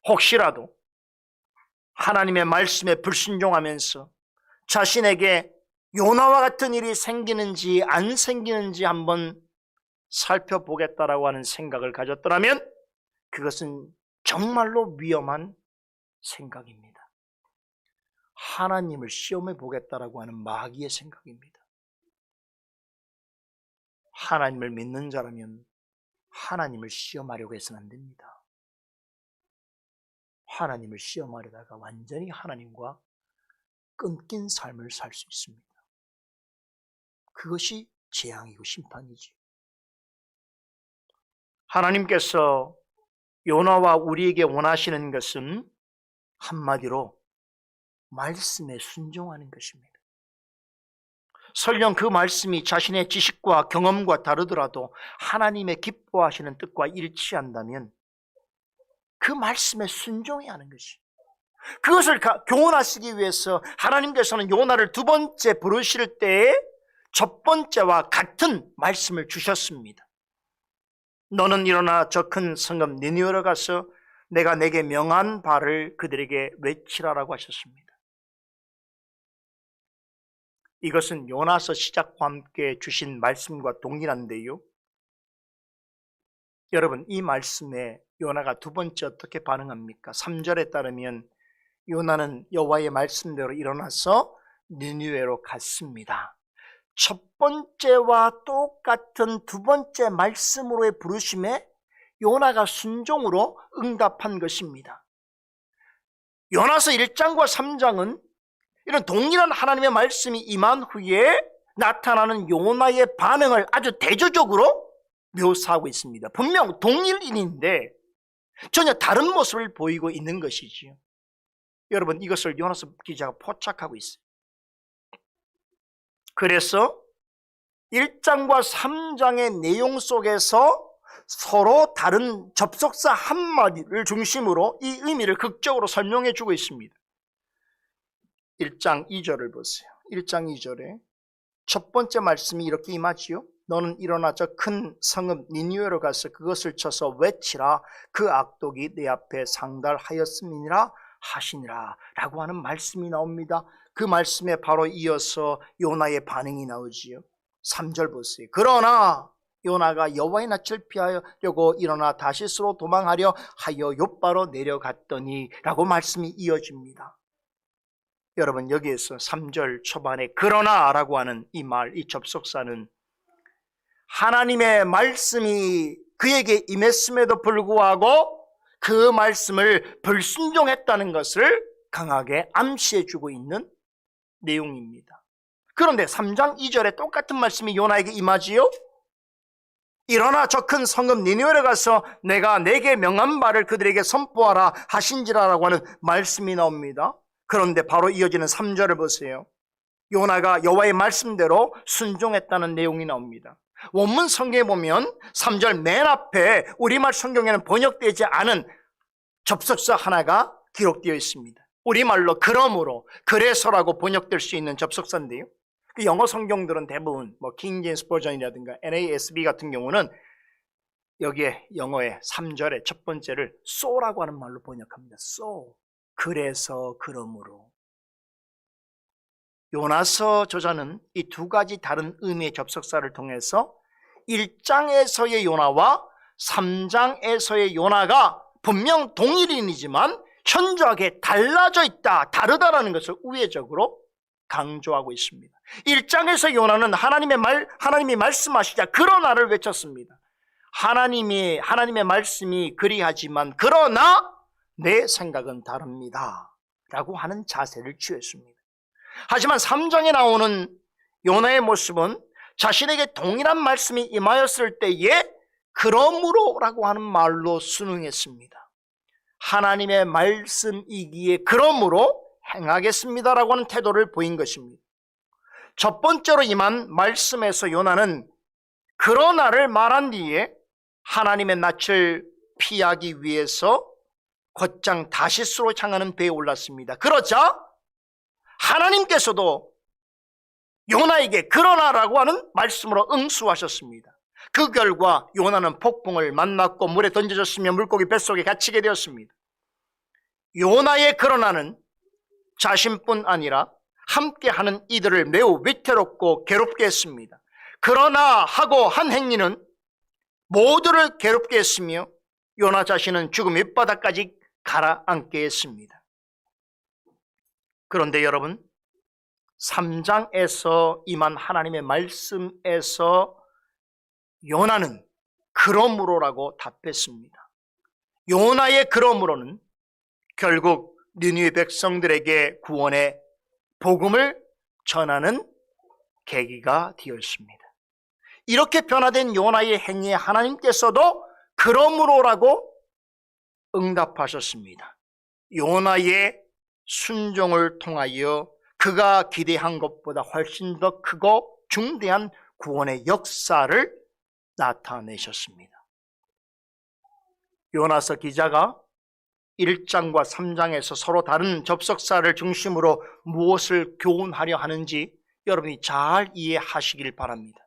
혹시라도 하나님의 말씀에 불순종하면서 자신에게 요나와 같은 일이 생기는지 안 생기는지 한번 살펴보겠다라고 하는 생각을 가졌더라면 그것은 정말로 위험한 생각입니다. 하나님을 시험해 보겠다라고 하는 마귀의 생각입니다. 하나님을 믿는 자라면 하나님을 시험하려고 해서는 안 됩니다. 하나님을 시험하려다가 완전히 하나님과 끊긴 삶을 살 수 있습니다. 그것이 재앙이고 심판이지. 하나님께서 요나와 우리에게 원하시는 것은 한마디로 말씀에 순종하는 것입니다. 설령 그 말씀이 자신의 지식과 경험과 다르더라도 하나님의 기뻐하시는 뜻과 일치한다면 그 말씀에 순종해야 하는 것이. 그것을 교훈하시기 위해서 하나님께서는 요나를 두 번째 부르실 때에 첫 번째와 같은 말씀을 주셨습니다. 너는 일어나 저 큰 성읍 니느웨로 가서 내가 내게 명한 바를 그들에게 외치라라고 하셨습니다. 이것은 요나서 시작과 함께 주신 말씀과 동일한데요. 여러분, 이 말씀에 요나가 두 번째 어떻게 반응합니까? 3절에 따르면 요나는 여호와의 말씀대로 일어나서 니느웨로 갔습니다. 첫 번째와 똑같은 두 번째 말씀으로의 부르심에 요나가 순종으로 응답한 것입니다. 요나서 1장과 3장은 이런 동일한 하나님의 말씀이 임한 후에 나타나는 요나의 반응을 아주 대조적으로 묘사하고 있습니다. 분명 동일인인데 전혀 다른 모습을 보이고 있는 것이지요. 여러분, 이것을 요나서 기자가 포착하고 있어요. 그래서 1장과 3장의 내용 속에서 서로 다른 접속사 한마디를 중심으로 이 의미를 극적으로 설명해 주고 있습니다. 1장 2절을 보세요. 1장 2절에 첫 번째 말씀이 이렇게 임하지요. 너는 일어나 저 큰 성읍 니느웨로 가서 그것을 쳐서 외치라. 그 악독이 내 앞에 상달하였음이니라 하시니라 라고 하는 말씀이 나옵니다. 그 말씀에 바로 이어서 요나의 반응이 나오지요. 3절 보세요. 그러나 요나가 여호와의 낯을 피하려고 일어나 다시스로 도망하려 하여 욥바로 내려갔더니 라고 말씀이 이어집니다. 여러분, 여기에서 3절 초반에 그러나 라고 하는 이 말, 이 접속사는 하나님의 말씀이 그에게 임했음에도 불구하고 그 말씀을 불순종했다는 것을 강하게 암시해주고 있는 내용입니다. 그런데 3장 2절에 똑같은 말씀이 요나에게 임하지요. 일어나 저 큰 성읍 니느웨로 가서 내가 내게 명한 바를 그들에게 선포하라 하신지라라고 하는 말씀이 나옵니다. 그런데 바로 이어지는 3절을 보세요. 요나가 여호와의 말씀대로 순종했다는 내용이 나옵니다. 원문 성경에 보면 3절 맨 앞에 우리말 성경에는 번역되지 않은 접속사 하나가 기록되어 있습니다. 우리말로 그러므로, 그래서라고 번역될 수 있는 접속사인데요. 그 영어 성경들은 대부분 킹 제임스 버전이라든가 NASB 같은 경우는 여기에 영어의 3절의 첫 번째를 so라고 하는 말로 번역합니다. so. 그래서, 그러므로. 요나서 저자는 이 두 가지 다른 의미의 접속사를 통해서 1장에서의 요나와 3장에서의 요나가 분명 동일인이지만 현저하게 달라져 있다, 다르다라는 것을 우회적으로 강조하고 있습니다. 1장에서 요나는 하나님이 말씀하시자 그러나를 외쳤습니다. 하나님의 말씀이 그리하지만 그러나 내 생각은 다릅니다 라고 하는 자세를 취했습니다. 하지만 3장에 나오는 요나의 모습은 자신에게 동일한 말씀이 임하였을 때에 그러므로 라고 하는 말로 순응했습니다. 하나님의 말씀이기에 그러므로 행하겠습니다라고 하는 태도를 보인 것입니다. 첫 번째로 임한 말씀에서 요나는 그러나를 말한 뒤에 하나님의 낯을 피하기 위해서 곧장 다시스로 향하는 배에 올랐습니다. 그러자 하나님께서도 요나에게 그러나라고 하는 말씀으로 응수하셨습니다. 그 결과 요나는 폭풍을 만났고 물에 던져졌으며 물고기 뱃속에 갇히게 되었습니다. 요나의 그러나는 자신뿐 아니라 함께하는 이들을 매우 위태롭고 괴롭게 했습니다. 그러나 하고 한 행위는 모두를 괴롭게 했으며 요나 자신은 죽음 밑바닥까지 가라앉게 했습니다. 그런데 여러분, 3장에서 임한 하나님의 말씀에서 요나는 그러므로라고 답했습니다. 요나의 그러므로는 결국 니느웨 백성들에게 구원의 복음을 전하는 계기가 되었습니다. 이렇게 변화된 요나의 행위에 하나님께서도 그러므로라고 응답하셨습니다. 요나의 순종을 통하여 그가 기대한 것보다 훨씬 더 크고 중대한 구원의 역사를 나타내셨습니다. 요나서 기자가 1장과 3장에서 서로 다른 접속사를 중심으로 무엇을 교훈하려 하는지 여러분이 잘 이해하시길 바랍니다.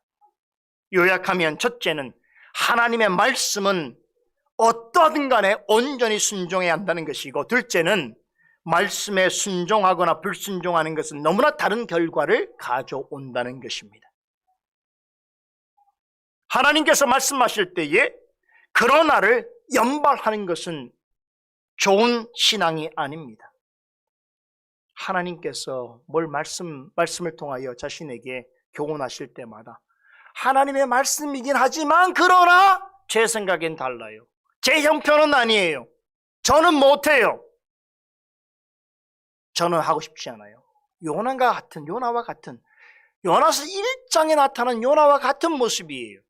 요약하면 첫째는 하나님의 말씀은 어떠하든 간에 온전히 순종해야 한다는 것이고, 둘째는 말씀에 순종하거나 불순종하는 것은 너무나 다른 결과를 가져온다는 것입니다. 하나님께서 말씀하실 때에 그러나를 연발하는 것은 좋은 신앙이 아닙니다. 하나님께서 말씀을 통하여 자신에게 교훈하실 때마다 하나님의 말씀이긴 하지만 그러나 제 생각엔 달라요. 제 형편은 아니에요. 저는 못해요. 저는 하고 싶지 않아요. 요나와 같은 요나서 1장에 나타난 요나와 같은 모습이에요.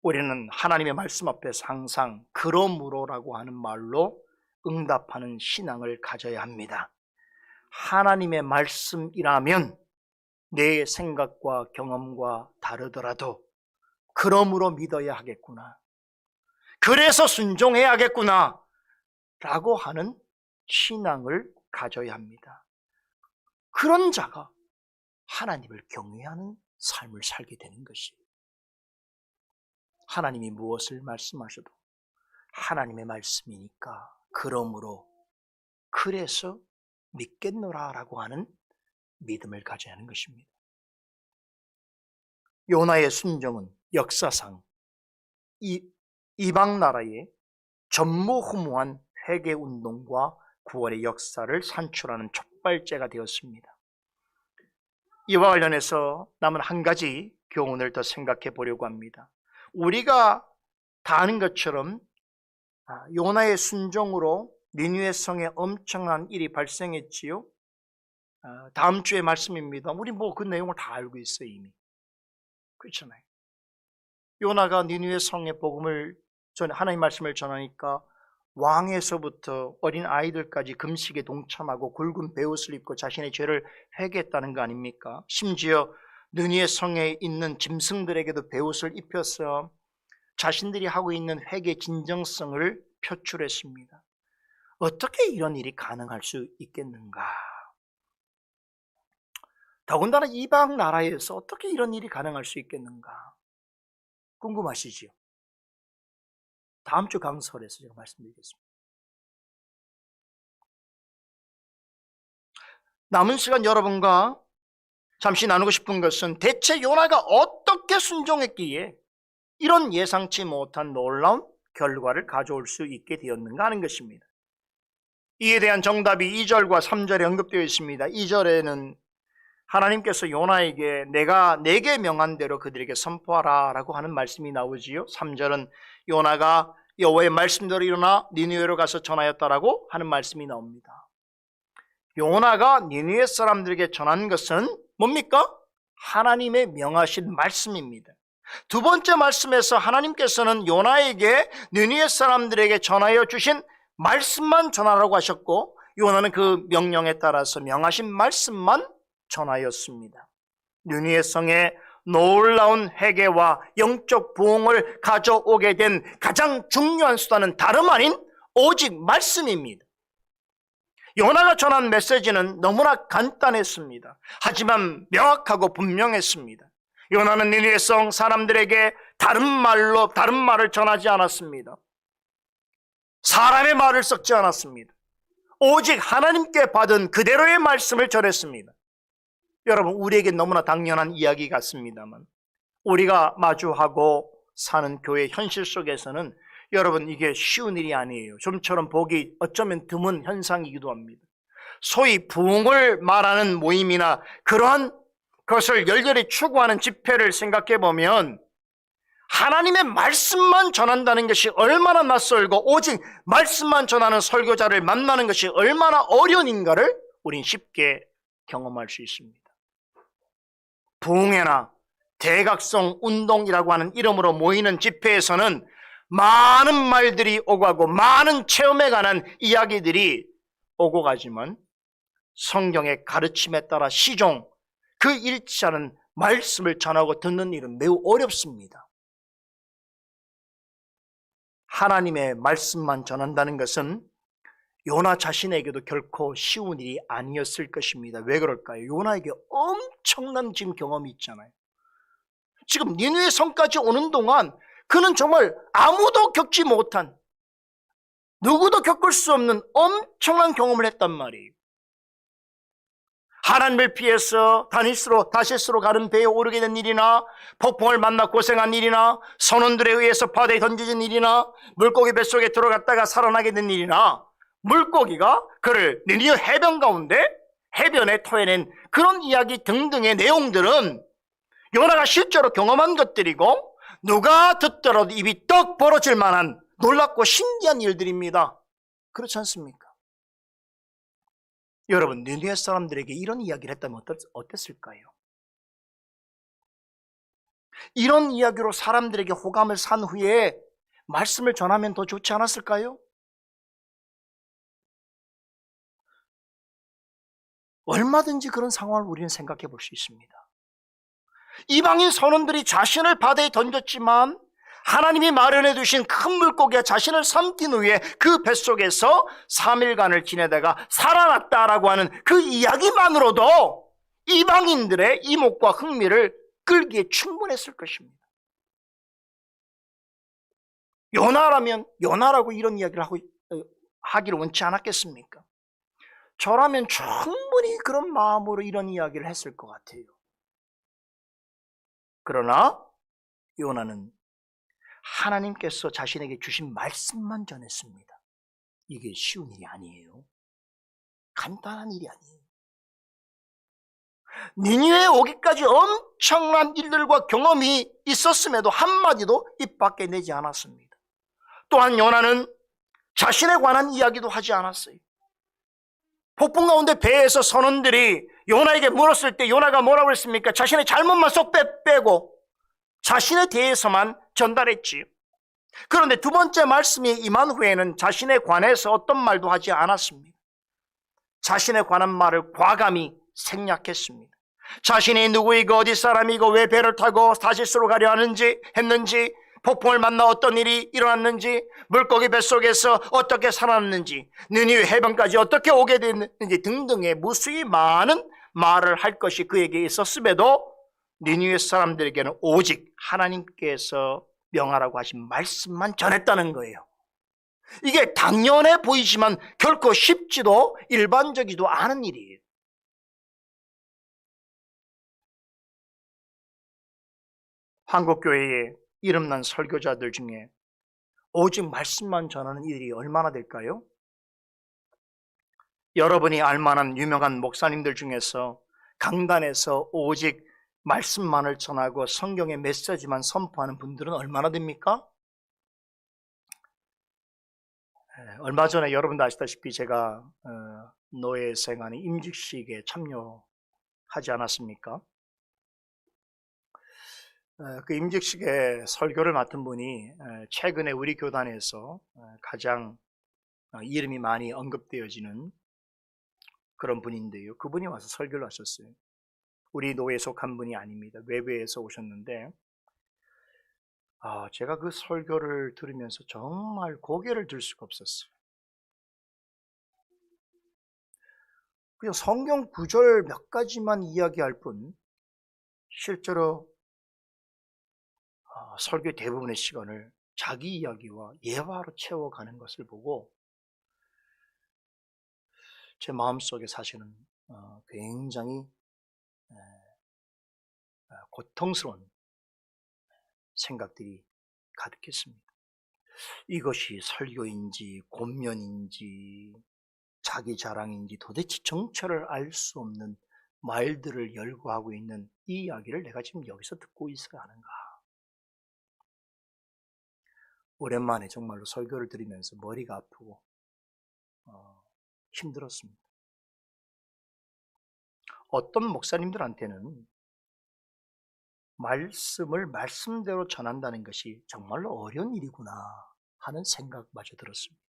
우리는 하나님의 말씀 앞에서 항상 그러므로라고 하는 말로 응답하는 신앙을 가져야 합니다. 하나님의 말씀이라면 내 생각과 경험과 다르더라도 그러므로 믿어야 하겠구나, 그래서 순종해야겠구나 라고 하는 신앙을 가져야 합니다. 그런 자가 하나님을 경외하는 삶을 살게 되는 것이에요. 하나님이 무엇을 말씀하셔도 하나님의 말씀이니까 그러므로 그래서 믿겠노라라고 하는 믿음을 가져야 하는 것입니다. 요나의 순종은 역사상 이방 나라의 전무후무한 회개운동과 구원의 역사를 산출하는 촉발제가 되었습니다. 이와 관련해서 남은 한 가지 교훈을 더 생각해 보려고 합니다. 우리가 다 아는 것처럼 요나의 순종으로 니느웨 성에 엄청난 일이 발생했지요. 다음 주의 말씀입니다. 우리 그 내용을 다 알고 있어요, 이미. 그렇잖아요. 요나가 니느웨 성의 복음을 하나님의 말씀을 전하니까 왕에서부터 어린 아이들까지 금식에 동참하고 굵은 베옷을 입고 자신의 죄를 회개했다는 거 아닙니까? 심지어 느니에 성에 있는 짐승들에게도 베옷을 입혀서 자신들이 하고 있는 회개 진정성을 표출했습니다. 어떻게 이런 일이 가능할 수 있겠는가? 더군다나 이방 나라에서 어떻게 이런 일이 가능할 수 있겠는가? 궁금하시죠? 다음 주 강설에서 제가 말씀드리겠습니다. 남은 시간 여러분과 잠시 나누고 싶은 것은 대체 요나가 어떻게 순종했기에 이런 예상치 못한 놀라운 결과를 가져올 수 있게 되었는가 하는 것입니다. 이에 대한 정답이 2절과 3절에 언급되어 있습니다. 2절에는 하나님께서 요나에게 내가 내게 명한 대로 그들에게 선포하라 라고 하는 말씀이 나오지요. 3절은 요나가 여호와의 말씀대로 일어나 니느웨로 가서 전하였다라고 하는 말씀이 나옵니다. 요나가 니느웨 사람들에게 전한 것은 뭡니까? 하나님의 명하신 말씀입니다. 두 번째 말씀에서 하나님께서는 요나에게 니느웨 사람들에게 전하여 주신 말씀만 전하라고 하셨고, 요나는 그 명령에 따라서 명하신 말씀만 전하였습니다. 니느웨 성에 놀라운 회개와 영적 부흥을 가져오게 된 가장 중요한 수단은 다름 아닌 오직 말씀입니다. 요나가 전한 메시지는 너무나 간단했습니다. 하지만 명확하고 분명했습니다. 요나는 니느웨 성 사람들에게 다른 말을 전하지 않았습니다. 사람의 말을 섞지 않았습니다. 오직 하나님께 받은 그대로의 말씀을 전했습니다. 여러분, 우리에게 너무나 당연한 이야기 같습니다만 우리가 마주하고 사는 교회 현실 속에서는 여러분 이게 쉬운 일이 아니에요. 좀처럼 보기 어쩌면 드문 현상이기도 합니다. 소위 부흥을 말하는 모임이나 그러한 것을 열렬히 추구하는 집회를 생각해 보면 하나님의 말씀만 전한다는 것이 얼마나 낯설고 오직 말씀만 전하는 설교자를 만나는 것이 얼마나 어려운 인가를 우린 쉽게 경험할 수 있습니다. 부흥회나 대각성 운동이라고 하는 이름으로 모이는 집회에서는 많은 말들이 오고 가고 많은 체험에 관한 이야기들이 오고 가지만 성경의 가르침에 따라 시종, 그 일치하는 말씀을 전하고 듣는 일은 매우 어렵습니다. 하나님의 말씀만 전한다는 것은 요나 자신에게도 결코 쉬운 일이 아니었을 것입니다. 왜 그럴까요? 요나에게 엄청난 지금 경험이 있잖아요. 지금 니느웨 성까지 오는 동안 그는 정말 아무도 겪지 못한, 누구도 겪을 수 없는 엄청난 경험을 했단 말이에요. 하나님을 피해서 다시스로 가는 배에 오르게 된 일이나, 폭풍을 만나 고생한 일이나, 선원들에 의해서 바다에 던져진 일이나, 물고기 뱃속에 들어갔다가 살아나게 된 일이나, 물고기가 그를 니느웨 해변 가운데 해변에 토해낸 그런 이야기 등등의 내용들은 요나가 실제로 경험한 것들이고 누가 듣더라도 입이 떡 벌어질 만한 놀랍고 신기한 일들입니다. 그렇지 않습니까? 여러분, 니느웨 사람들에게 이런 이야기를 했다면 어땠을까요? 이런 이야기로 사람들에게 호감을 산 후에 말씀을 전하면 더 좋지 않았을까요? 얼마든지 그런 상황을 우리는 생각해 볼 수 있습니다. 이방인 선원들이 자신을 바다에 던졌지만 하나님이 마련해 두신 큰 물고기가 자신을 삼킨 후에 그 뱃속에서 3일간을 지내다가 살아났다라고 하는 그 이야기만으로도 이방인들의 이목과 흥미를 끌기에 충분했을 것입니다. 요나라면 요나라고 이런 이야기를 하기를 원치 않았겠습니까? 저라면 충분히 그런 마음으로 이런 이야기를 했을 것 같아요. 그러나 요나는 하나님께서 자신에게 주신 말씀만 전했습니다. 이게 쉬운 일이 아니에요. 간단한 일이 아니에요. 니느웨에 오기까지 엄청난 일들과 경험이 있었음에도 한마디도 입 밖에 내지 않았습니다. 또한 요나는 자신에 관한 이야기도 하지 않았어요. 폭풍 가운데 배에서 선원들이 요나에게 물었을 때 요나가 뭐라고 했습니까? 자신의 잘못만 쏙 빼고 자신에 대해서만 전달했지요. 그런데 두 번째 말씀이 임한 후에는 자신에 관해서 어떤 말도 하지 않았습니다. 자신에 관한 말을 과감히 생략했습니다. 자신이 누구이고 어디 사람이고 왜 배를 타고 다시스로 가려 했는지, 폭풍을 만나 어떤 일이 일어났는지, 물고기 뱃속에서 어떻게 살아났는지, 느니웨 해변까지 어떻게 오게 됐는지 등등의 무수히 많은 말을 할 것이 그에게 있었음에도 니느웨 사람들에게는 오직 하나님께서 명하라고 하신 말씀만 전했다는 거예요. 이게 당연해 보이지만 결코 쉽지도 일반적이지도 않은 일이에요. 한국교회에 이름난 설교자들 중에 오직 말씀만 전하는 일이 얼마나 될까요? 여러분이 알만한 유명한 목사님들 중에서 강단에서 오직 말씀만을 전하고 성경의 메시지만 선포하는 분들은 얼마나 됩니까? 얼마 전에 여러분도 아시다시피 제가 노예 생활의 임직식에 참여하지 않았습니까? 그 임직식에 설교를 맡은 분이 최근에 우리 교단에서 가장 이름이 많이 언급되어지는 그런 분인데요. 그분이 와서 설교를 하셨어요. 우리 노예에 속한 분이 아닙니다. 외부에서 오셨는데 제가 그 설교를 들으면서 정말 고개를 들 수가 없었어요. 그냥 성경 구절 몇 가지만 이야기할 뿐 실제로 설교 대부분의 시간을 자기 이야기와 예화로 채워가는 것을 보고 제 마음속에 사실은 굉장히 고통스러운 생각들이 가득했습니다. 이것이 설교인지 권면인지 자기 자랑인지 도대체 정체를 알 수 없는 말들을 열거하고 있는 이 이야기를 내가 지금 여기서 듣고 있어야 하는가. 오랜만에 정말로 설교를 들으면서 머리가 아프고 힘들었습니다. 어떤 목사님들한테는 말씀을 말씀대로 전한다는 것이 정말로 어려운 일이구나 하는 생각마저 들었습니다.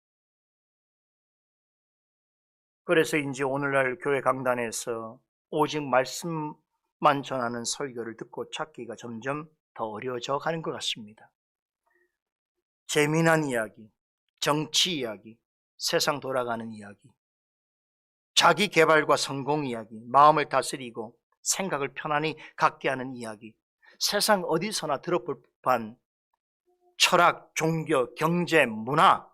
그래서인지 오늘날 교회 강단에서 오직 말씀만 전하는 설교를 듣고 찾기가 점점 더 어려워져 가는 것 같습니다. 재미난 이야기, 정치 이야기, 세상 돌아가는 이야기, 자기 개발과 성공 이야기, 마음을 다스리고 생각을 편안히 갖게 하는 이야기, 세상 어디서나 들어볼 법한 철학, 종교, 경제, 문화,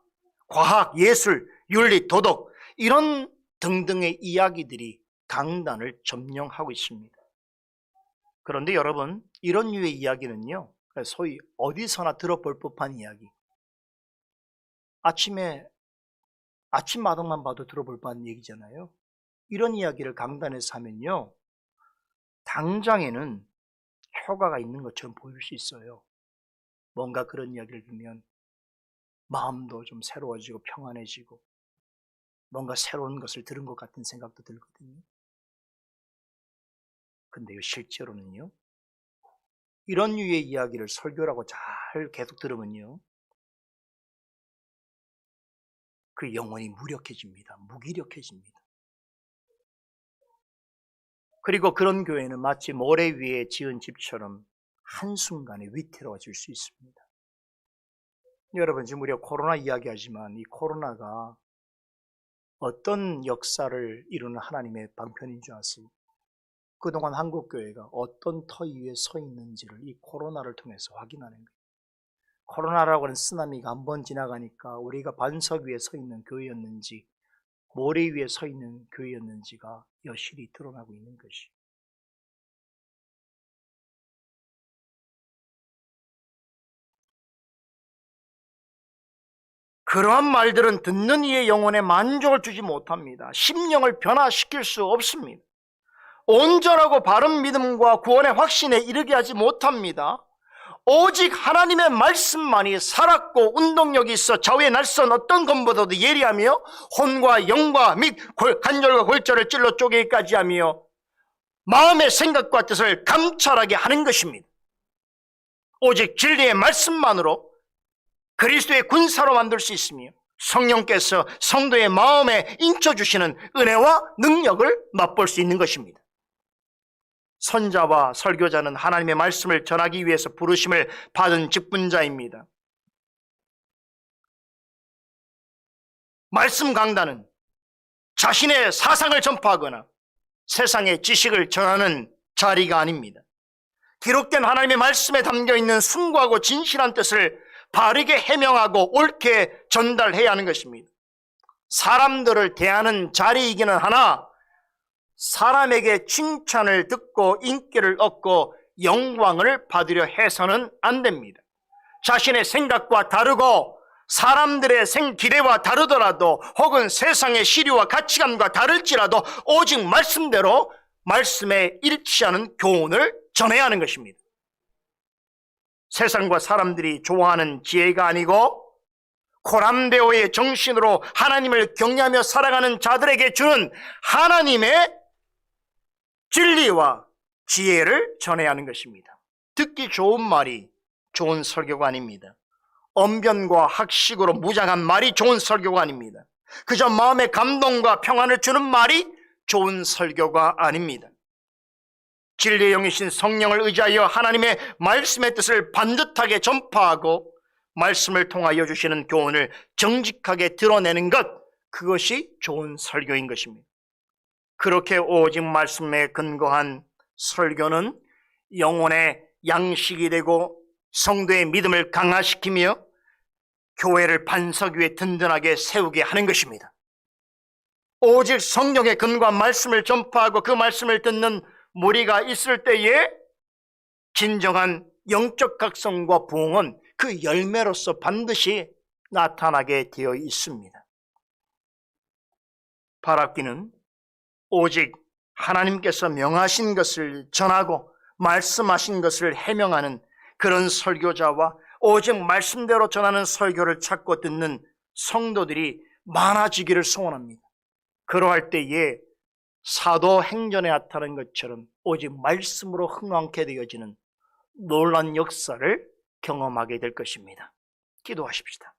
과학, 예술, 윤리, 도덕 이런 등등의 이야기들이 강단을 점령하고 있습니다. 그런데 여러분, 이런 류의 이야기는요, 소위 어디서나 들어볼 법한 이야기, 아침마당만 봐도 들어볼 법한 얘기잖아요. 이런 이야기를 강단에서 하면요, 당장에는 효과가 있는 것처럼 보일 수 있어요. 뭔가 그런 이야기를 들으면 마음도 좀 새로워지고 평안해지고 뭔가 새로운 것을 들은 것 같은 생각도 들거든요. 근데요, 실제로는요, 이런 류의 이야기를 설교라고 잘 계속 들으면요, 그 영혼이 무력해집니다. 무기력해집니다. 그리고 그런 교회는 마치 모래 위에 지은 집처럼 한순간에 위태로워질 수 있습니다. 여러분, 지금 우리가 코로나 이야기하지만 이 코로나가 어떤 역사를 이루는 하나님의 방편인 줄 아세요? 그동안 한국교회가 어떤 터 위에 서 있는지를 이 코로나를 통해서 확인하는 거예요. 코로나라고 하는 쓰나미가 한번 지나가니까 우리가 반석 위에 서 있는 교회였는지 모래 위에 서 있는 교회였는지가 여실히 드러나고 있는 것이. 그러한 말들은 듣는 이의 영혼에 만족을 주지 못합니다. 심령을 변화시킬 수 없습니다. 온전하고 바른 믿음과 구원의 확신에 이르게 하지 못합니다. 오직 하나님의 말씀만이 살았고 운동력이 있어 좌우에 날선 어떤 것보다도 예리하며 혼과 영과 및 관절과 골절을 찔러 쪼개기까지 하며 마음의 생각과 뜻을 감찰하게 하는 것입니다. 오직 진리의 말씀만으로 그리스도의 군사로 만들 수 있으며 성령께서 성도의 마음에 인쳐주시는 은혜와 능력을 맛볼 수 있는 것입니다. 선자와 설교자는 하나님의 말씀을 전하기 위해서 부르심을 받은 직분자입니다. 말씀 강단은 자신의 사상을 전파하거나 세상의 지식을 전하는 자리가 아닙니다. 기록된 하나님의 말씀에 담겨있는 숭고하고 진실한 뜻을 바르게 해명하고 옳게 전달해야 하는 것입니다. 사람들을 대하는 자리이기는 하나 사람에게 칭찬을 듣고 인기를 얻고 영광을 받으려 해서는 안 됩니다. 자신의 생각과 다르고 사람들의 기대와 다르더라도 혹은 세상의 시류와 가치관과 다를지라도 오직 말씀대로 말씀에 일치하는 교훈을 전해야 하는 것입니다. 세상과 사람들이 좋아하는 지혜가 아니고 코람데오의 정신으로 하나님을 경외하며 살아가는 자들에게 주는 하나님의 진리와 지혜를 전해야 하는 것입니다. 듣기 좋은 말이 좋은 설교가 아닙니다. 언변과 학식으로 무장한 말이 좋은 설교가 아닙니다. 그저 마음의 감동과 평안을 주는 말이 좋은 설교가 아닙니다. 진리의 영이신 성령을 의지하여 하나님의 말씀의 뜻을 반듯하게 전파하고 말씀을 통하여 주시는 교훈을 정직하게 드러내는 것, 그것이 좋은 설교인 것입니다. 그렇게 오직 말씀에 근거한 설교는 영혼의 양식이 되고 성도의 믿음을 강화시키며 교회를 반석 위에 든든하게 세우게 하는 것입니다. 오직 성경에 근거한 말씀을 전파하고 그 말씀을 듣는 무리가 있을 때에 진정한 영적 각성과 부흥은 그 열매로서 반드시 나타나게 되어 있습니다. 바랍기는 오직 하나님께서 명하신 것을 전하고 말씀하신 것을 해명하는 그런 설교자와 오직 말씀대로 전하는 설교를 찾고 듣는 성도들이 많아지기를 소원합니다. 그러할 때에 사도행전에 나타난 것처럼 오직 말씀으로 흥왕케 되어지는 놀라운 역사를 경험하게 될 것입니다. 기도하십시다.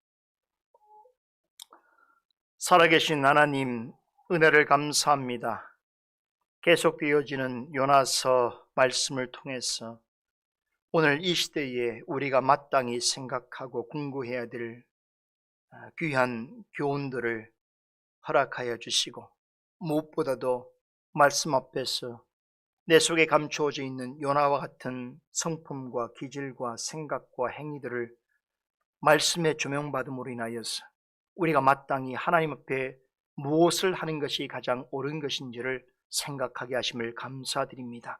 살아계신 하나님, 은혜를 감사합니다. 계속 되어지는 요나서 말씀을 통해서 오늘 이 시대에 우리가 마땅히 생각하고 공부해야 될 귀한 교훈들을 허락하여 주시고 무엇보다도 말씀 앞에서 내 속에 감추어져 있는 요나와 같은 성품과 기질과 생각과 행위들을 말씀에 조명받음으로 인하여서 우리가 마땅히 하나님 앞에 무엇을 하는 것이 가장 옳은 것인지를 생각하게 하심을 감사드립니다.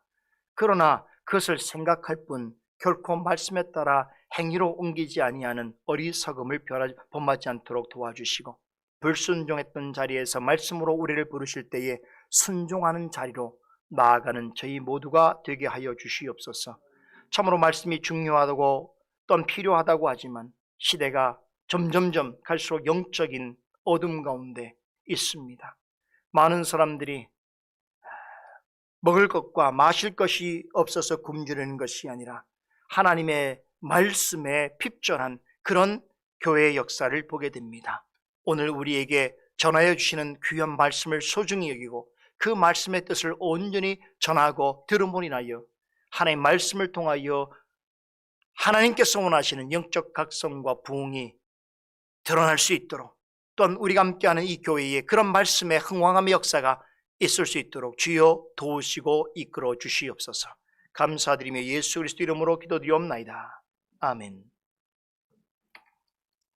그러나 그것을 생각할 뿐 결코 말씀에 따라 행위로 옮기지 아니하는 어리석음을 범하지 않도록 도와주시고 불순종했던 자리에서 말씀으로 우리를 부르실 때에 순종하는 자리로 나아가는 저희 모두가 되게 하여 주시옵소서. 참으로 말씀이 중요하다고 또한 필요하다고 하지만 시대가 점점점 갈수록 영적인 어둠 가운데 있습니다. 많은 사람들이 먹을 것과 마실 것이 없어서 굶주리는 것이 아니라 하나님의 말씀에 핍절한 그런 교회의 역사를 보게 됩니다. 오늘 우리에게 전하여 주시는 귀한 말씀을 소중히 여기고 그 말씀의 뜻을 온전히 전하고 들음으로 인하여 하나님의 말씀을 통하여 하나님께서 원하시는 영적 각성과 부흥이 드러날 수 있도록 또한 우리가 함께하는 이 교회에 그런 말씀의 흥왕함의 역사가 있을 수 있도록 주여 도우시고 이끌어 주시옵소서. 감사드리며 예수 그리스도 이름으로 기도드리옵나이다. 아멘.